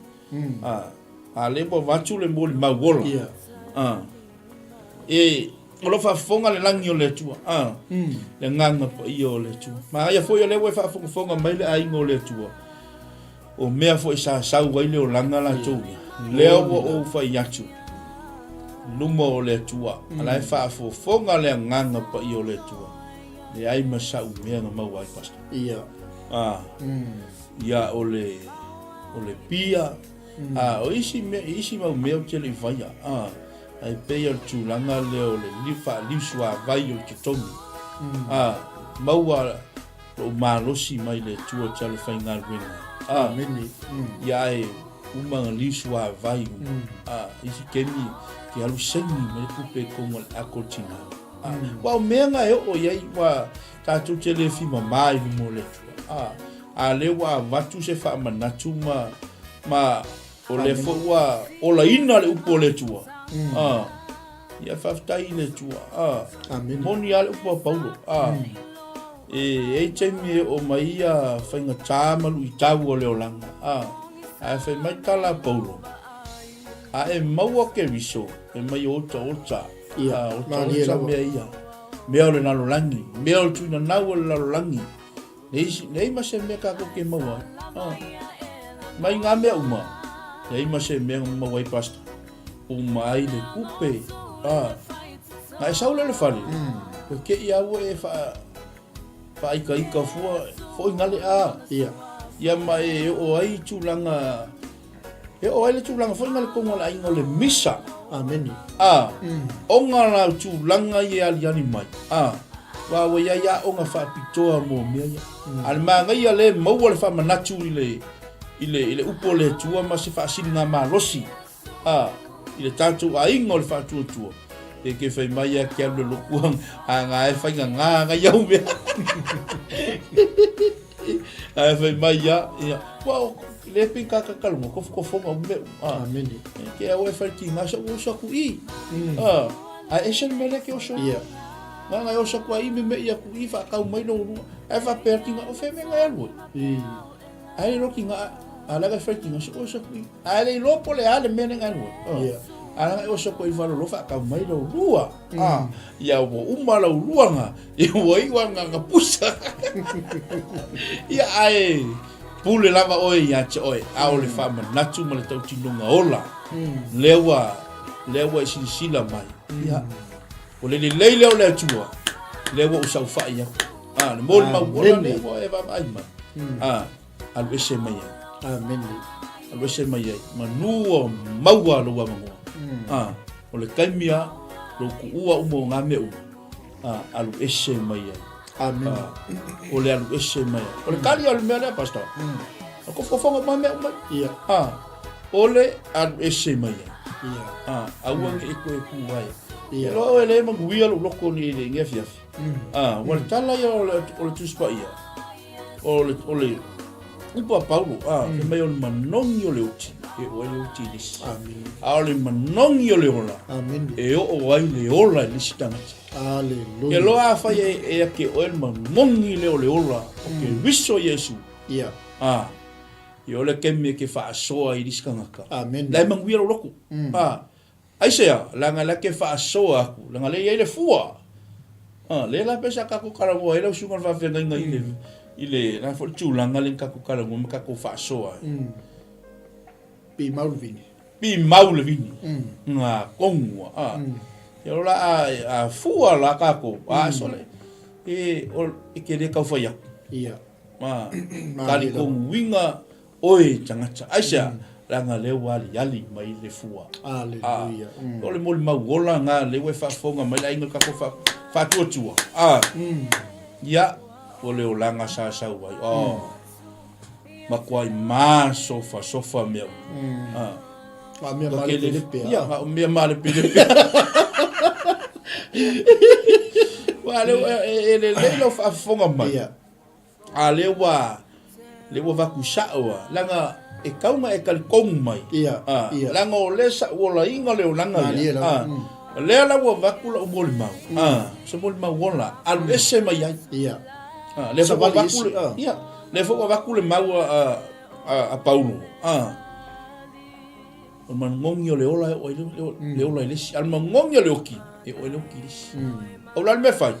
B: a le bo va tu le mo ma wola o lo fa fonga le langi o le tua le nganga po i o le tua ma ia fo yo le we fa fonga mai le ai ngo le tua o mea fo isa sa wai le o langa la tu le o fa yatu lumo o le tua ala fa fo fonga le nganga po i o le tua le ai ma sa mea ma wai pasta ia o le pia o isi ma mea te le vaia ai pe o tulanga leo le lifa lisua vai o tomi maua o malosi mai le tua tale fainga wenga
A: meni
B: ya e uma lisua vai isi kemi ki alu sengi mai kupe como akotina wa menga e o yai wa tatu tele fi mai mo le tua ale wa vatu se fa manatu ma o le fo wa o la ina le upo le tua ya faftai le tua
A: amen
B: moni ale upo paulo e temi o maia fainga tamalu i tau o le olanga a fe mai tala paulo e maua ke viso e mai ota ota mea ia mea le nalo langi mea le tuina nau le nalo langi nei ma se mea kako ke maua mai ngā mea uma nei ma se mea maua i pasta mai le kupe ngai saula le fali ke ia wo e fa ika fo ngale ia mai o ai tulanga o ai le tulanga fo ngale ko ngala ai ngole misa
A: amen
B: o ngala tulanga ye aliani mai wa wo ya o nga fa pitoa mo mea al manga ia le mo le fa manatu ile upo le tua ma se fa singa ma losi ile tatu aingo le fatu tu e ke fai mai a ke le lokuang nga e fai nga yau me a fai mai ya wa le pinka ka kalmo ko fonga me
A: amen
B: ke a we fai ki ma so ku i a esen mele ke o so nga o so ku i me ya ku i fa ka mai no e fa perti nga o fe me nga lo ai ro ki nga ala ga fai nga so ku ai lo pole ale me nga lo ala o so ko i valo lo fa ka mai lo lua ya wo uma lo luanga i wo i wanga nga pusa ya ai pule lava oi ya che oi a o le fa manatu ma le tau tinonga ola lewa sila mai ya O le lei leo le tua. Le wo usau fai ya. Le mol ma wala le wo e va mai ma. Al ese mai.
A: Amen.
B: Al ese mai. Manua maua lo wa mo. O le kaimia lo ku ua umo ngame u. Al ese mai.
A: Amen.
B: O le al ese mai. O le kali al mele pastor. Ko fofonga mai me.
A: Ia.
B: Ole al ese mai.
A: Ia.
B: Awang e ko e ku vai.
A: Ia.
B: Lo ele manguia lo loko ni le ngefi afi. Wal tala ya o le tuspa ia. Ole upa Paulo, e mai o le manongi o le uti. E o le uti lisi.
A: Amen.
B: O le manongi o le ola.
A: Amen.
B: E o ai le ola lisi tangata.
A: Alleluia.
B: E loa fai e ake o le manongi le o le ola. O ke wiso Yesu.
A: Ia.
B: E o le kemi ke wha asoa i lisi kangaka.
A: Amen.
B: Lai manguia lo loko. Aisea, langa la ke wha asoa aku. Langa le iei le fua. Le la pesa kako karangoa. E lau sungan whawhenga inga ile na fo tūlanga le kako karangoa. Me kako wha asoa.
A: Pi maulvini.
B: Pi maulvini. Ngā kongua. E ola a fua la kako. Sole. E ke re kau whai aku.
A: Ia.
B: Kari kongu winga oe tangata. Aisea. Langa le wali yali mai le fua.
A: Alleluia.
B: Ole moli mau ola ngā le we whafonga mai la inga kako whatuatua. Ia, ole o langa sa wai. Makuai mā sofa mea.
A: Mea male pelepe.
B: Ia, mea male pelepe. Wale le lo whafonga mai. Le wa waku saoa. Langa e kaunga e kalikongu mai.
A: Ia.
B: Langa o lesa uola inga leo langa lea. Lea la ua wakula o moli mau. So moli mau wola. Alu ese mai ai.
A: Ia.
B: Le fwa wakule. Ia. Le fwa wakule mau a Paulo. O mangongi o le ola le ola ilisi. Alu mangongi o le oki. E o le oki ilisi. O lal me fai.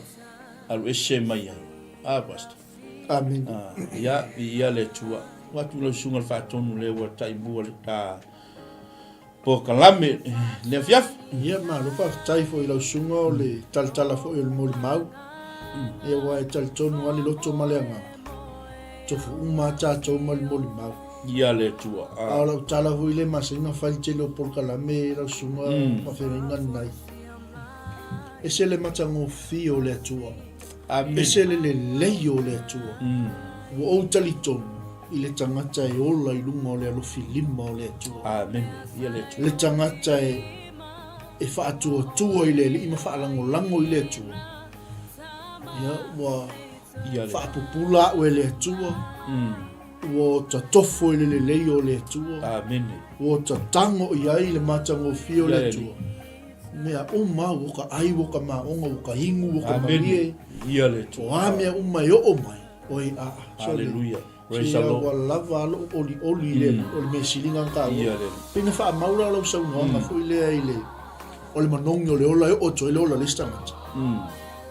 B: Alu ese mai ai. Basta.
A: Amen.
B: Ia le tua. Watu lo sungal whaatonu le wa taibua le ta po kalame le fiaf.
A: Ia malupa taifo i lau sunga o le taltala fo i le moli mau. Ia wa e taltonu ali loto maleanga. Tofu uma tato mali moli mau.
B: Ia le tua.
A: A lau tala hui le masinga whaitele o por kalame lau sunga mawhenga nai. Ese le matango fio le tua. Ese le leio le tua. Wa o talitonu. I le tangata e ola I lunga o le alofi lima o le atua.
B: Amen. Ia le atua.
A: Le tangata e whaatua I le ima whaalango I le atua. Ia, wa whaapupula o le atua. Wa ta tofo I le leo le atua.
B: Amen.
A: Wa ta tango I ai le matango fio le atua. Mea uma woka ai woka maonga woka hingu woka marie.
B: Ia le atua.
A: Wa mea uma I o mai. Oi
B: Hallelujah.
A: Praise the Lord. Wa lava lo oli le oli me silinga ka. Pina fa maula lo sa no fa ile ile. Oli manongi ole ola o to ile ola lista mat.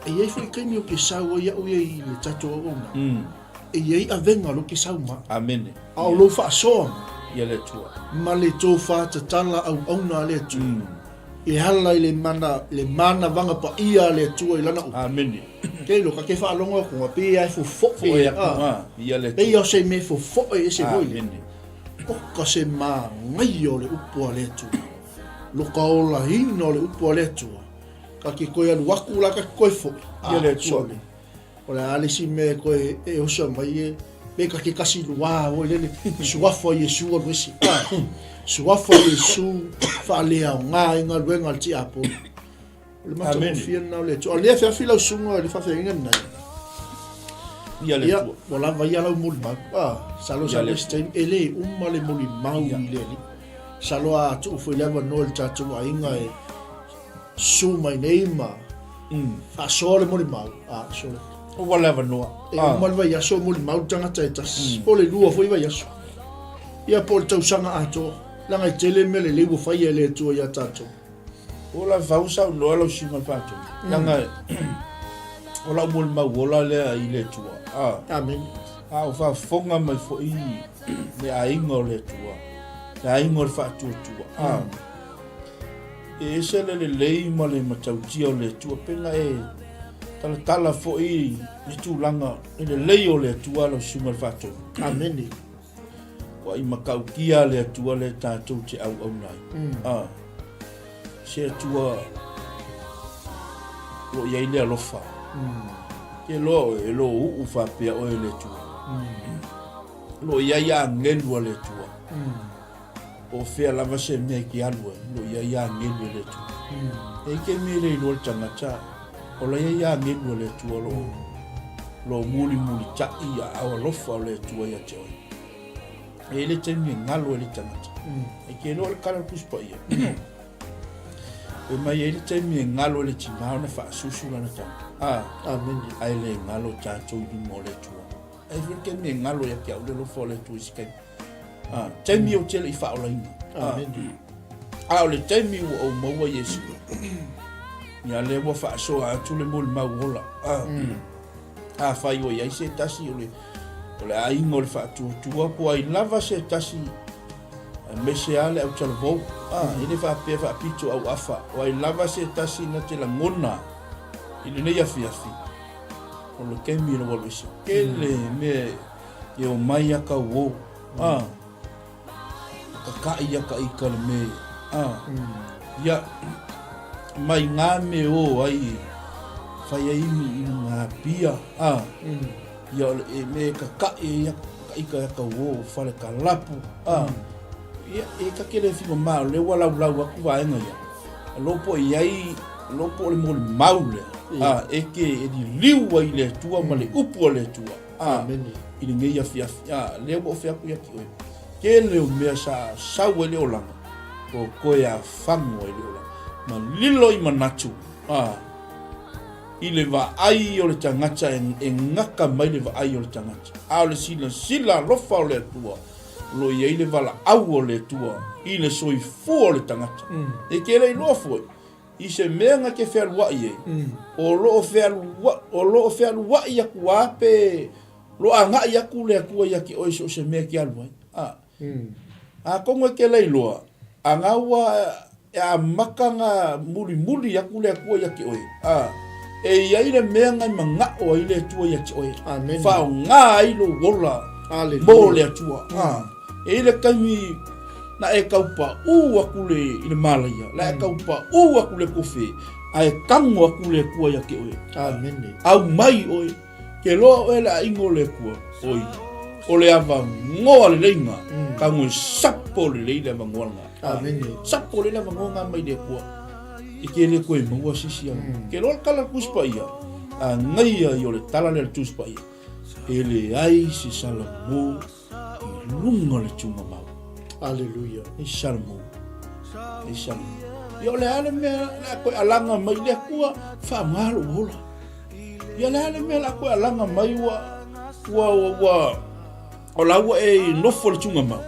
A: E ye foi kemi o ke sa o ia o ia ile tato o na. E ye avenga lo ke sa ma.
B: Amen.
A: Au lo fa so.
B: Ia le tua.
A: Ma le to fa ta tala au na le tu. E hala ile mana vanga pa ia le tua ilana.
B: Amen.
A: Ke lo ka ke fa longa ko pe ai fo
B: ia le
A: e yo se me fo e se voi o ka se ma ngai o le upo le tu lo ka ola hino le upo le tu ka ke ko ya waku la ka ko fo ia le tu o la ale si me ko e o so mai e ka ke kasi wa o le suafo Yesu o wisi suafo Yesu fa le nga inga luenga ti apo le mata fia na le tu le fa fila sunga le fa fenga na
B: ia le tu
A: wala vai ala mul ma salo sa stein ele le muli mau le salo a tu foi leva no el tatu ainga e su my name fa so le muli mau so
B: o wala no
A: mal vai ya so muli mau tanga tata o le lua foi vai ya so ia por tau sanga ato langa tele mele le bu fai ele tu ya tatu
B: ola vausa no lo singa pato langa ola mul ma ola le ile tua
A: amen
B: o fa fonga mai fo I le ainga le tua le ainga fa tua e se le lei ma le matautia o le tua penga tala fo i tūlanga le lei o le tua lo sunga le whātou.
A: Ameni.
B: Wa i makau kia le tua le tātou te au nai. Se tua lo iai le alofa. Ke lo e lo u whapea o le tua. Lo iai a ngelua le tua. O fea lava se mea ki alua, lo iai a ngelua le tua. E ke mele i lo le tangata, o la iai a ngelua le tua lo muli tai a awa lofa o le tua ia te oi. E le te mea ngalo e le tangata. E ke lo le kala kuspa ia. E mai e le te mea ngalo le tingao na wha susu na tanga.
A: Ameni.
B: Ai le ngalo tātou i mo le tua. E vile ke mea ngalo ia ki au le lofa o le tua isikai. Taimi o tele i whaola inga.
A: Ameni.
B: O le taimi o maua Yesu. Ia le wa whaasoa atu le mo le mau hola. Whai o iai se tasi o le aingo le whaatua po ai lava se tasi me se ale au talavou. Ile whaapea whaapito au afa. O ai lava se tasi na te la ngona. Ile nei afi. O le kemi le walu isa. Kele me e o mai aka uo. Kakai aka ika le me. Ia mai ngā me o ai whai aimi i ngā pia. Ia me kakai aka uo whare ka lapu. Ia e ka kele whiko mao le walau aku waenga ia. Lopo iai, lopo le mo le maule. Eke e di liu ai le tua ma le upu le tua.
A: Ameni.
B: I le ngei afiafi. Le mo whiaku ia ki oe. Ke leo mea sa sau e leo langa. Ko koe a whango e leo langa. Ma lilo i manatu. I le wa ai o le tangata e ngaka mai le wa ai o le tangata. O le sila lofa o le tua. Lo ia i le wala au o le tua. I le soi fu o le tangata. E ke le loa foi. I se mea nga ke whēru wai e. O lo o whēru wai aku ape. Lo a ngai aku le akua i aki oiso o se mea ki alu ai. A kongo ke lei loa. A ngaua a makanga muri aku le akua i aki oi. E iai le mea ngai mangao i le tua i aki oi. Whao ngā i lo wola. Mo le atua. E le kaimi na e kaupa aku le i le malaia. La e kaupa aku le kofe. A e kango aku le kua i aki oi.
A: Ameni.
B: Au mai oi. Ke loa e la ingo le kua. Oi. O le ava ngoa le leinga. Kango e sapo le leile ava ngoa nga.
A: Ameni.
B: Sapo le ava ngoa nga mai le kua. I ke le koe maua sisi anga. Ke loa kala kuspa ia. A ngai ai o le tala le tuspa ia. E le ai si salamo i lunga le tunga mau.
A: Aleluia.
B: E salamo. E salamo. I o le ale mea la koe alanga mai le kua wha ngalo hola. I o le ale mea la koe alanga mai wa o laua e nofo le tunga mau.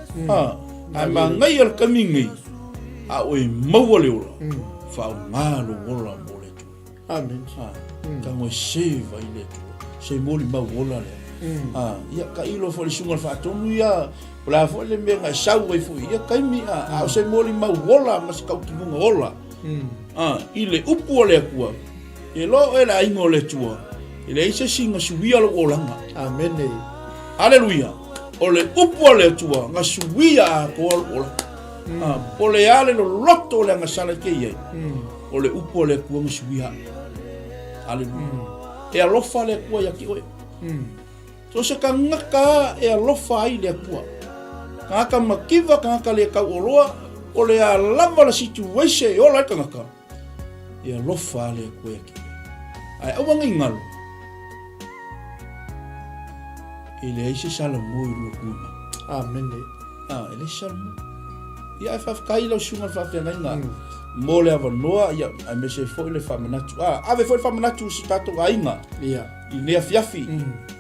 B: A ma ngai al kamingi a o e maua le ola. Wha ngalo hola mo le tu.
A: Amen.
B: Ka ngoe seva i le tu. Se moli mau hola le. Ia ka ilo fo le sunga le whaatonu ia. O la fo le mea ngai sau e fui. Ia kaimi a o se moli mau hola ma se kau kimunga hola. I le upu o le akua. E lo e la ingo le tua. E le ise singa suwia lo olanga.
A: Amen.
B: Aleluia. O le upu o le tua. Nga suwia a ko olanga. O le ale lo loto o le ngasala ke iei. O le upu o le akua nga suwia. Aleluia. E alofa le akua ia ki oe. So se ka ngaka e alofa ai le akua. Ka ngaka makiva, ka ngaka le kau oloa. O le a lava la situation e ola ka ngaka. E alofa le akua ia ki oe. Ai awa ngai ngalo. E le aise salamo i lua kuma.
A: Amen.
B: E le salamo. Ia e whafkai lau sunga whawhia nga. Mo le awa noa, ia a me se fo i le whamanatu. Ave fo i whamanatu si tato a inga.
A: Ia.
B: I lea fiafi.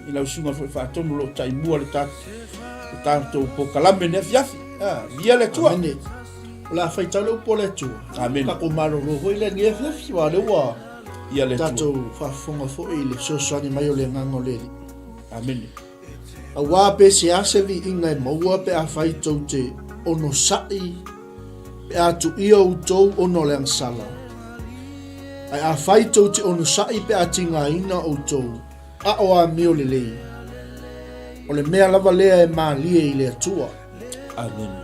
B: I lau sunga fo i whaatono lo taimua le tato po kalame lea fiafi. Via le tua.
A: Amen. La whaitau le upo le tua.
B: Amen.
A: Kako maro roho i le ngia fiafi wa le wa.
B: Ia le tua.
A: Tato whafonga fo i le sosani mai o le ngango le.
B: Amen.
A: A wā pe se asevi ingai maua pe a whaitau te ono sai pe atu ia outou ono le angsala. Ai a whai tau te ono sai pe ati ngā ina outou, a o a meo le lei. O le mea lava lea e mālia i le atua.
B: Amen.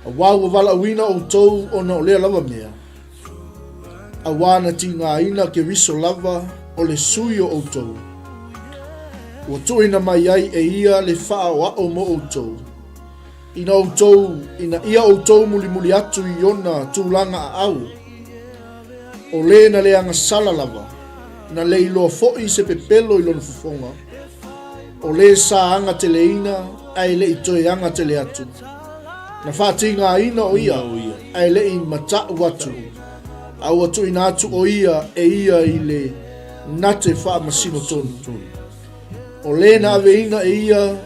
A: A wāua wala uina outou ono lea lava mea. A wāna ti ngā ina ke riso lava o le sui o outou. Ua tuina mai ai e ia le wha o o mo outou. Ina outou, ina ia outou muli muli atu i ona tūlanga a au. O le na le anga sala lava, na le iloa fo'i se pepelo i lona fufonga. O le sa anga te le ina, ai le i toe anga te le atu. Na whāti ngā ina o ia, ai le i mata watu. Au atu ina atu o ia e ia i le nate wha masino tonu. O le na ave ina e ia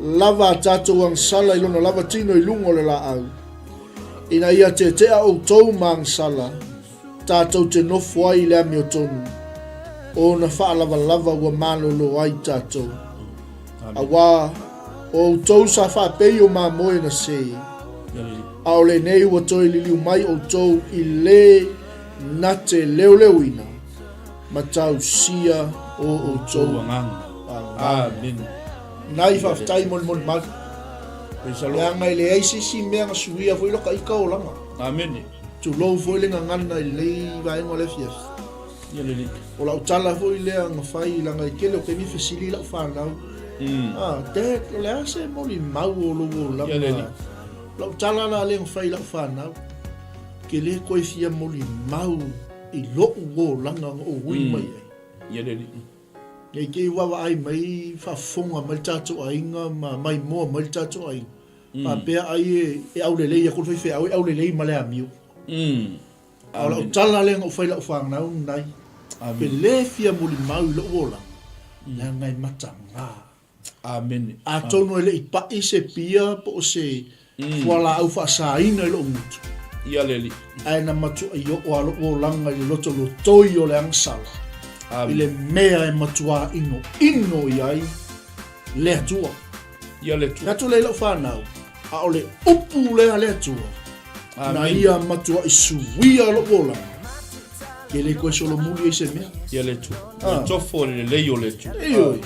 A: lava tātou ang sala i lona lava tino i lungo le la au. Ina ia te tea o tau maang sala, tātou te nofo ai le ami o tonu. O na wha lava lava ua malolo ai tātou. A wā, o tau sa wha pei o mā moe na se. A o le nei ua toi liliu mai o tau i le na te leo leo ina. Ma tau sia o tau.
B: Amen.
A: Nai whaftai mon mon mag. Lea ngai le eisi si mea nga suia fwoi loka ika o langa.
B: Amen.
A: Tu lou fwoi le ngangana i lei vaenga le fiaf. O lau tala fwoi lea nga whai langa i kele o kemi fesili lau whanau. Te lea se moli mau o logo o langa. Lau tala la le nga whai lau whanau. Kele koe fia moli mau i loo o langa o hui mai ai. Nei kei wawa ai mai whafonga mai tātou ainga ma mai moa mai tātou ainga. Ma pēr ai e au lelei a kulwhai whea au lelei ma lea miu. Au lau tala lea ngau whai lau whanau nai. Pe le fia muli mau lo ola. Lea ngai mata ngā.
B: Amen.
A: A tono ele i pai se pia po se wala au whaasaina i lo mutu.
B: Ia leli.
A: Ai na matu ai o alo o langa i loto lo toi o le angsala. I le mea e matua ino i ai le atua.
B: Ia le tua.
A: Natu le lau whanau. A o le upu lea le atua. Na ia matua i suia lo o langa. Ke le koe solo muli e se mea.
B: Ia le tua. Le tofo le lei o le tua.
A: Eioi.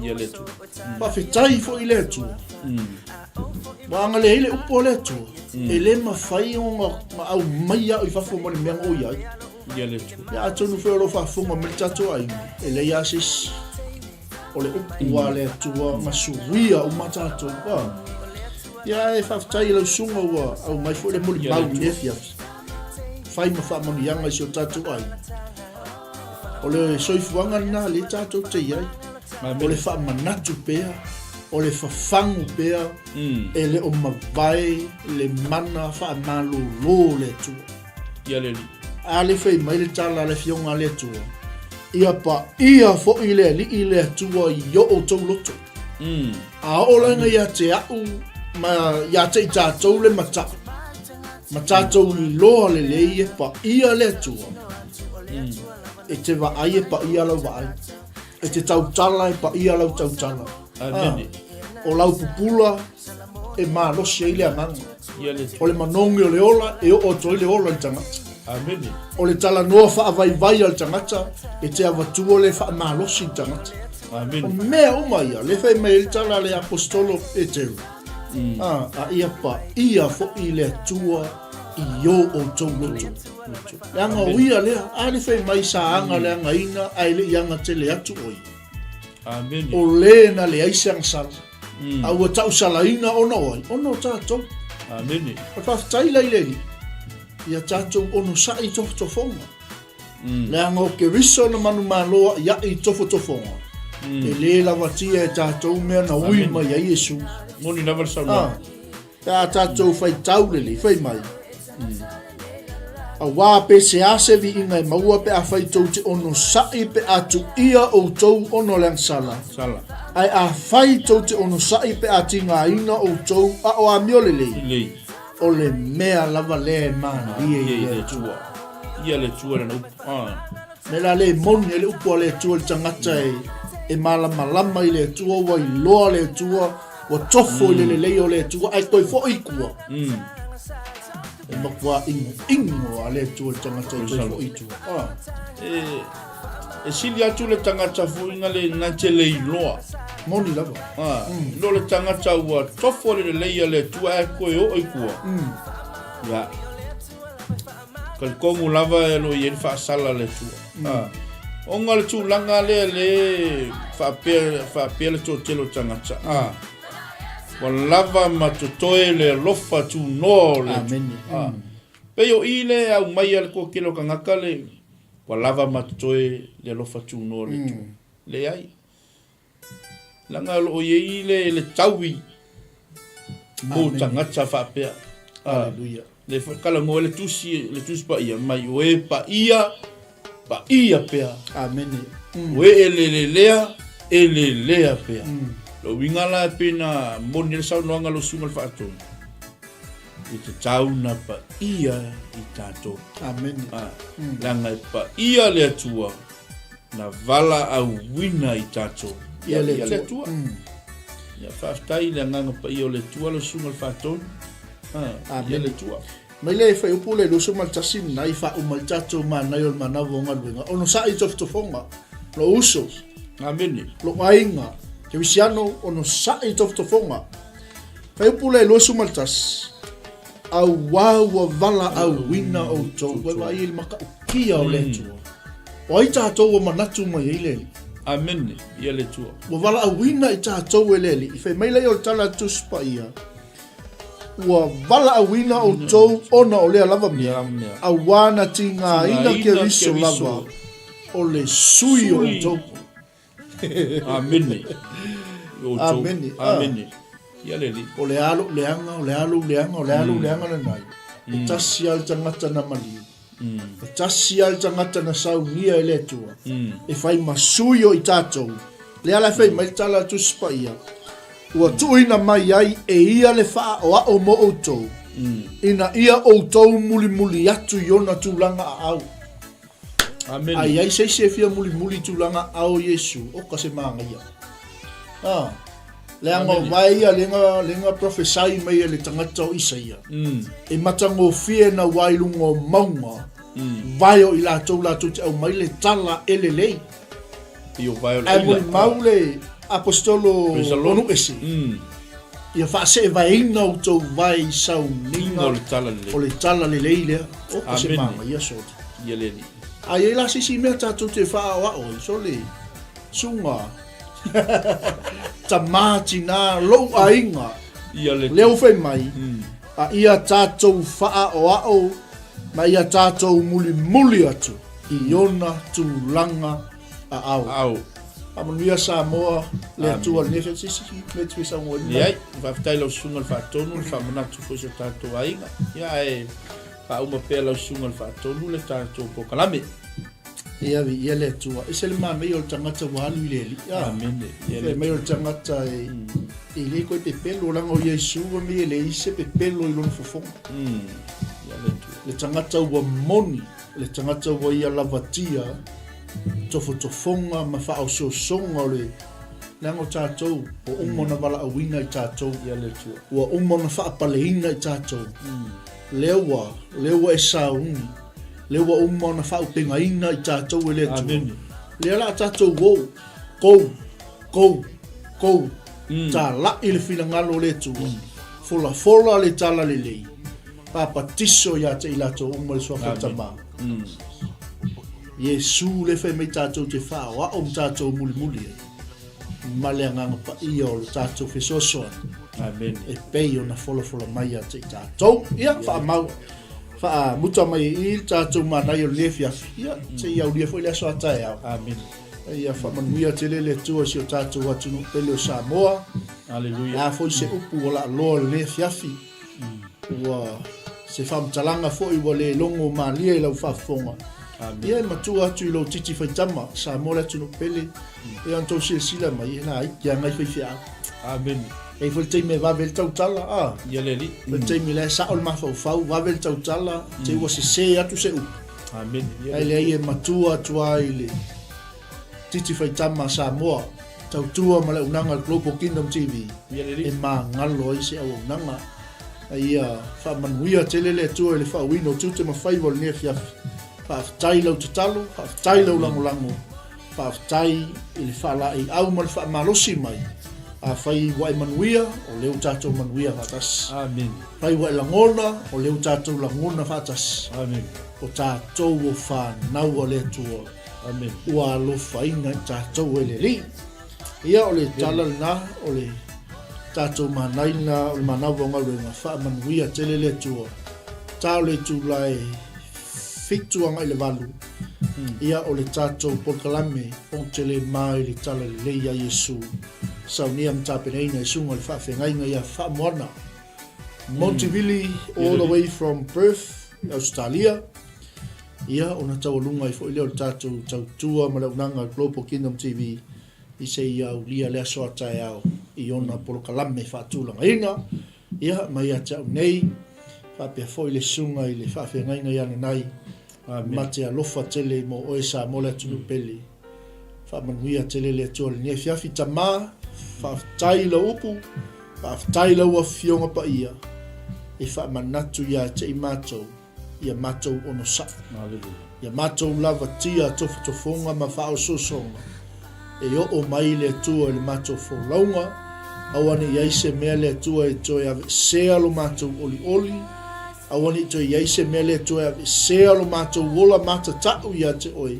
B: Ia le tua.
A: Pa whetai fo i le atua. Wanga le hele upu o le atua. E le mawhai o ma au mai au i whafo mani meang o iai.
B: Ia le tua.
A: Ia atonu whero whafonga mele tatua ai. E le iasis. O le upu a le atua. Ma suia o matatua. Ia e whaftai lau sunga ua. Au mai fo le muli mau ni e fiaf. Whai ma wha mani anga i sio tatua ai. O le soifuanga na le tatua te iai. O le wha manatu pēa. O le whafangu pēa. E le o mawai. Le mana wha malo lo le atua.
B: Ia le li.
A: A le whai mai le tala le fionga le atua. Ia pa ia fo i le li i le atua i o o tau loto. A o langa ia te au. Ma ia te i tātou le mata. Ma tātou i loa le lei e pa ia le atua. E te wa ai e pa ia lau wa ai. E te tau tala e pa ia lau tau tala. O lau pupula e maa losi e le anganga. O le manongi o le ola e o toi le ola i tangata.
B: Amen.
A: O le tala noa wha vai vai al tangata e te avatua le wha maa losi i tangata.
B: Amen.
A: O mea umaia, le whai mai le tala le apostolo e teru. A ia pa ia fo i le atua i o o tau loto. Le anga uia lea, a le whai mai sa anga le anga ina, ai le ianga te le atu oi.
B: Amen.
A: O le na le aisang sala. A ua tau sala ina ona oi, ona o tātou.
B: Amen.
A: O whaftai lei lei. Ia tātou ono sa i tofo tofonga. Le anga o ke riso na manu maloa ia i tofo tofonga. E le lavatia e tātou mea na ui mai a Iesu.
B: Moni na varsauna.
A: Tā tātou whai taurele, whai mai. A wā pe se ase vi inga e maua pe a whai tau te ono sai pe atu ia o tau ono leang sala.
B: Sala.
A: Ai a whai tau te ono sai pe ati ngā ina o tau a o a miolele.
B: Lei.
A: O le mea lava le mana ia i le
B: tua. Ia le tua na upu.
A: Me la le moni le upu a le tua le tangata e malama i le tua wa i loa le tua wa tofo i le leo le tua ai koe fo i kua. e makua ingo ale tu tangata i fo itu
B: e sili atu le tangata fuinga le ngantele i loa
A: moni lava
B: lo le tangata ua tofo le leia le tua e koe o i kua ya kalkongu lava e lo ien whaasala le tua onga le tūlanga le whaapea le tōtelo tangata wa lava matotoe le lofa tu no le peo i le au mai al ko kilo kangaka le wa lava matotoe le lofa tu no le tu le ai langa lo ye i le taui mo tangata whaapea
A: haleluya
B: le kala ngo le tusi pa ia mai oe pa ia pea
A: amen
B: we ele lea pea lo wingala pena moni le sau noanga lo sungal faatong i te tauna pa ia i tato
A: amen
B: langa pa ia le atua na vala au wina i tato ia le atua ia whaftai le nganga pa ia le tua lo sungal faatong ia le tua
A: mai le fai upu le lusu maltasi nai fa umal tato manai o Manava o Galuega ono sa i tofotofonga lo uso
B: amen
A: lo ainga ke visiano ono sa i tofotofonga fai upu le lusu maltas au wa vala au wina o to wa i maka kia o le tu o i tato o manatu mai ile
B: amen ia le tua
A: wa vala au wina i tato ele i fai mai le o tala tuspa ia ua vala awina o tou ona o lea lava mea a wana tinga ina ke riso lava o le sui o tou
B: amene amene ia le li
A: o le alo leanga na nai e tasi al tangata na mali e tasi al tangata na saunia e le tua e fai masui o i tatou le ala fai mai tala tuspa ia ua tuina mai ai e ia le faa o a o mo o tou ina ia o tou muli atu iona tūlanga a au
B: amen
A: ai se fia muli tūlanga au Yesu o ka se maanga ia le anga vai ia lenga profesai mai le tangata o Isaia e matango fie na wailungo maunga vai o ila tou te au mai le tala elelei
B: io vai o
A: le maule apostolo onu esi ia fa se vaina o tou vai sau ninga o le tala le leile o ka se mama ia so
B: ia le
A: ai la sisi me tatu te fa wa o so le sunga tamati na lo ainga
B: ia le
A: leo fe mai a ia tatu fa o ma ia tatu muli atu i ona tu langa a au Amanuia Samoa le atua nefe sisi me tu sa mo
B: ia va ftai lo sungal fa tonu fa manatu fo se tato ainga ia e fa uma pe lo sungal fa tonu le tato po kalame
A: ia le atua e sel ma me o tangata walu le
B: amen
A: ia le me o tangata e le ko te pelo la o Yesu me le ise pe pelo i lo fofo
B: ia
A: le tangata wa moni le tangata wa ia lavatia tofotofonga ma fa o songa le lango tatou o umona vala awina i tatou
B: ia le tua
A: ua umona fa paleina i tatou lewa e saungi lewa umona fa pengaina i tatou le tua le la tatou go ta la ile fina ngalo le tua fola le tala le lei papa tiso ya te ilato umol so fa tama Yesu le fe me tatou te fa wa o tatou muli maleanga pa io tatou fe soso
B: amen
A: e peio na fola mai a te tatou ia fa mau fa muta mai i tatou Manai o le fia te ia o le foi le so atai
B: amen
A: ia fa manuia te le tua si o tatou atu no pele o Samoa
B: haleluya
A: a foi se upu o la lo le fiafi wa se fam talanga foi o le longo malia i lau fa fonga ia matua atu i lo titi faitama Samoa le atu no pele e antou sila mai na ai ia ngai fai
B: amen
A: e foi te me va vel tautala
B: ia le li
A: te me le sa ol ma fau va vel tautala te wa se atu se u
B: amen
A: ai le ia matua atu ai le titi faitama Samoa tautua ma le unanga Global Kingdom TV
B: ia le li
A: e ma ngalo i se au unanga Ia whaamanuia tele le tua le whaawino tute ma whaiwa le nea fiafi. Whaaftai lau te talo, whaaftai lau lango, whaaftai i le whaalai au ma le whaamalosi mai. A whai wa manuia o leo tātou manuia whatas.
B: Amen.
A: Whai wa langona o leo tātou langona whatas.
B: Amen.
A: O tātou o whanau o le tua.
B: Amen.
A: Ua alofa inga tātou e le li. Ia o le tala na o le tātou manai na o le manawa o ngaurenga wha manuia tele le tua. Tā o le tūlai whituanga i le walu. Ia o le tātou polkalame o tele mai le tala le leia Yesu. Sau nia mtapeneina e sunga le whawhengainga ia whamoana. Montevideo all the way from Perth, Australia. Ia o na taualunga i fo ileo le tātou tautua ma le unanga Global Kingdom TV. I se ia ulia lea soa tae au i ona polo kalame whaatulanga inga. Ia mai a tau nei. Whapea fo ile sunga i le whawhengainga ia nanai. Mate a lofa tele mo oesa mo le tunu peli. Whamanuia tele le atua le nia fiafi tamaa. Whaaftai la upu, whaaftai la ua fionga pa ia. E whaamanatu ia te i mātou, ia mātou ono sa. Ia mātou lava tia tofu tofonga ma whao sosonga. E o mai le atua le mātou wholaunga, awane iaise mea le atua e toi ave sea lo mātou oli oli, awane toi iaise mea le atua ave sea lo mātou wola mata tau ia te oi.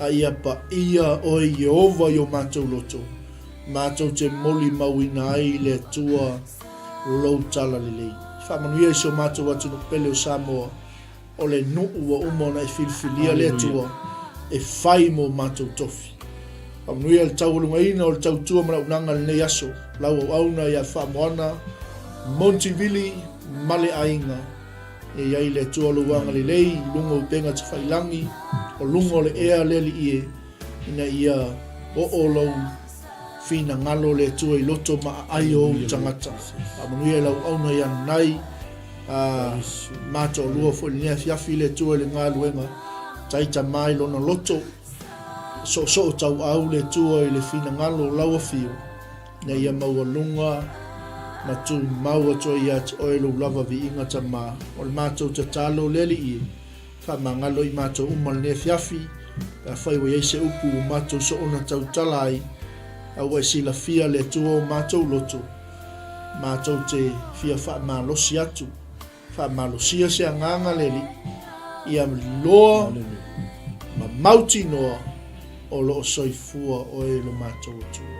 A: A ia pa ia oi Jehova yo mātou loto. Mātou te moli mauina ai le tua lou tala le lei. Whamanuia iso mātou atu no pele o Samoa o le nuu wa umona e filfilia le tua e whai mo mātou tofi. Whamanuia le taualunga ina o le tautua mara unanga le nei aso. Lau au auna ia whamoana Montevideo male ainga. E iai le tua luanga le lei, lunga upenga te whailangi o lunga le ea le li ie. Ina ia o lau fina ngalo le tua i loto ma ai o tangata. Amanuia lau auna ia nai mato lua fo le nea fiafi le tua le ngā luenga. Taita mai lona loto. So tau au le tua i le fina ngalo laua fio. Na ia maua lunga. Ma tu maua toa ia te oelo lava vi inga ta maa. O le mātou te talo leli i. Wha mangalo i mātou uma le nea fiafi. Ka whaiwa eise upu o mātou so ona tau talai. Awa sila fia le tua o mātou loto. Mātou te fia wha malosi atu. Wha malosia se anganga leli. Ia loa ma mauti noa o loo soifua o e lo mātou tua.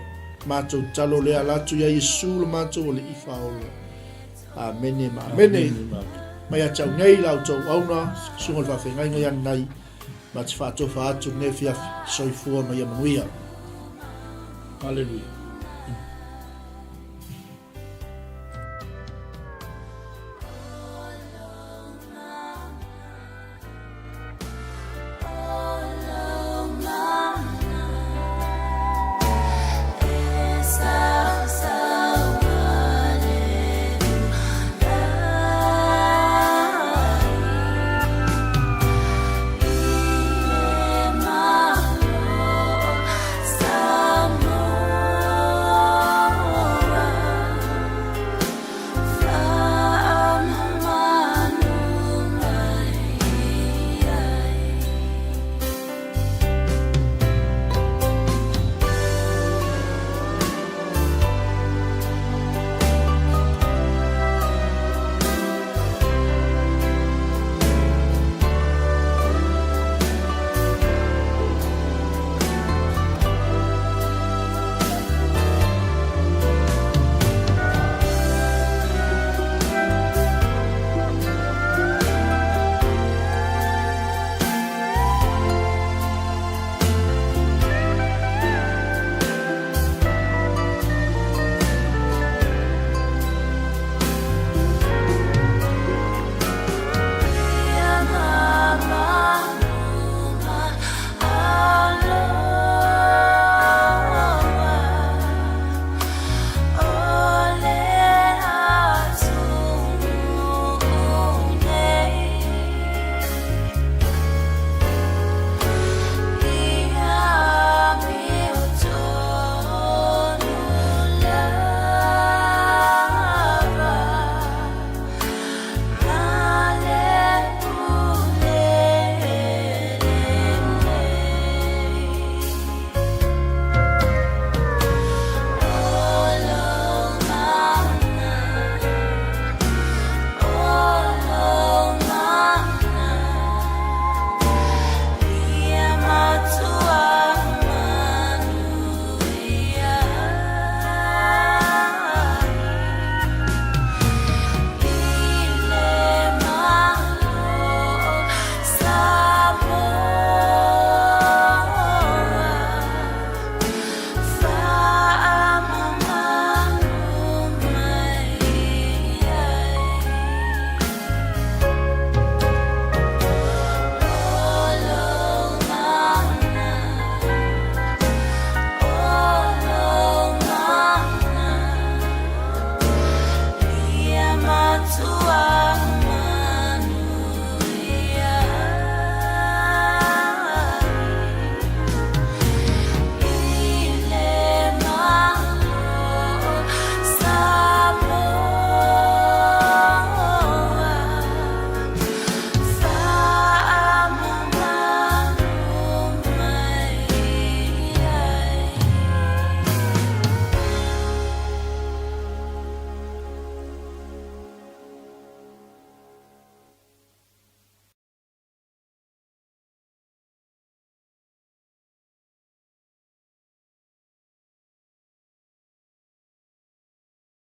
A: Mātou talo lea latu ia Yesu lo mātou o le ifa olo. Amene ma amene. Mai a tau nei lau tau auna. Sunga le whawhengainga ia nai. Ma te whaatofa atu ne fia soifua mai a manuia.
B: Hallelujah.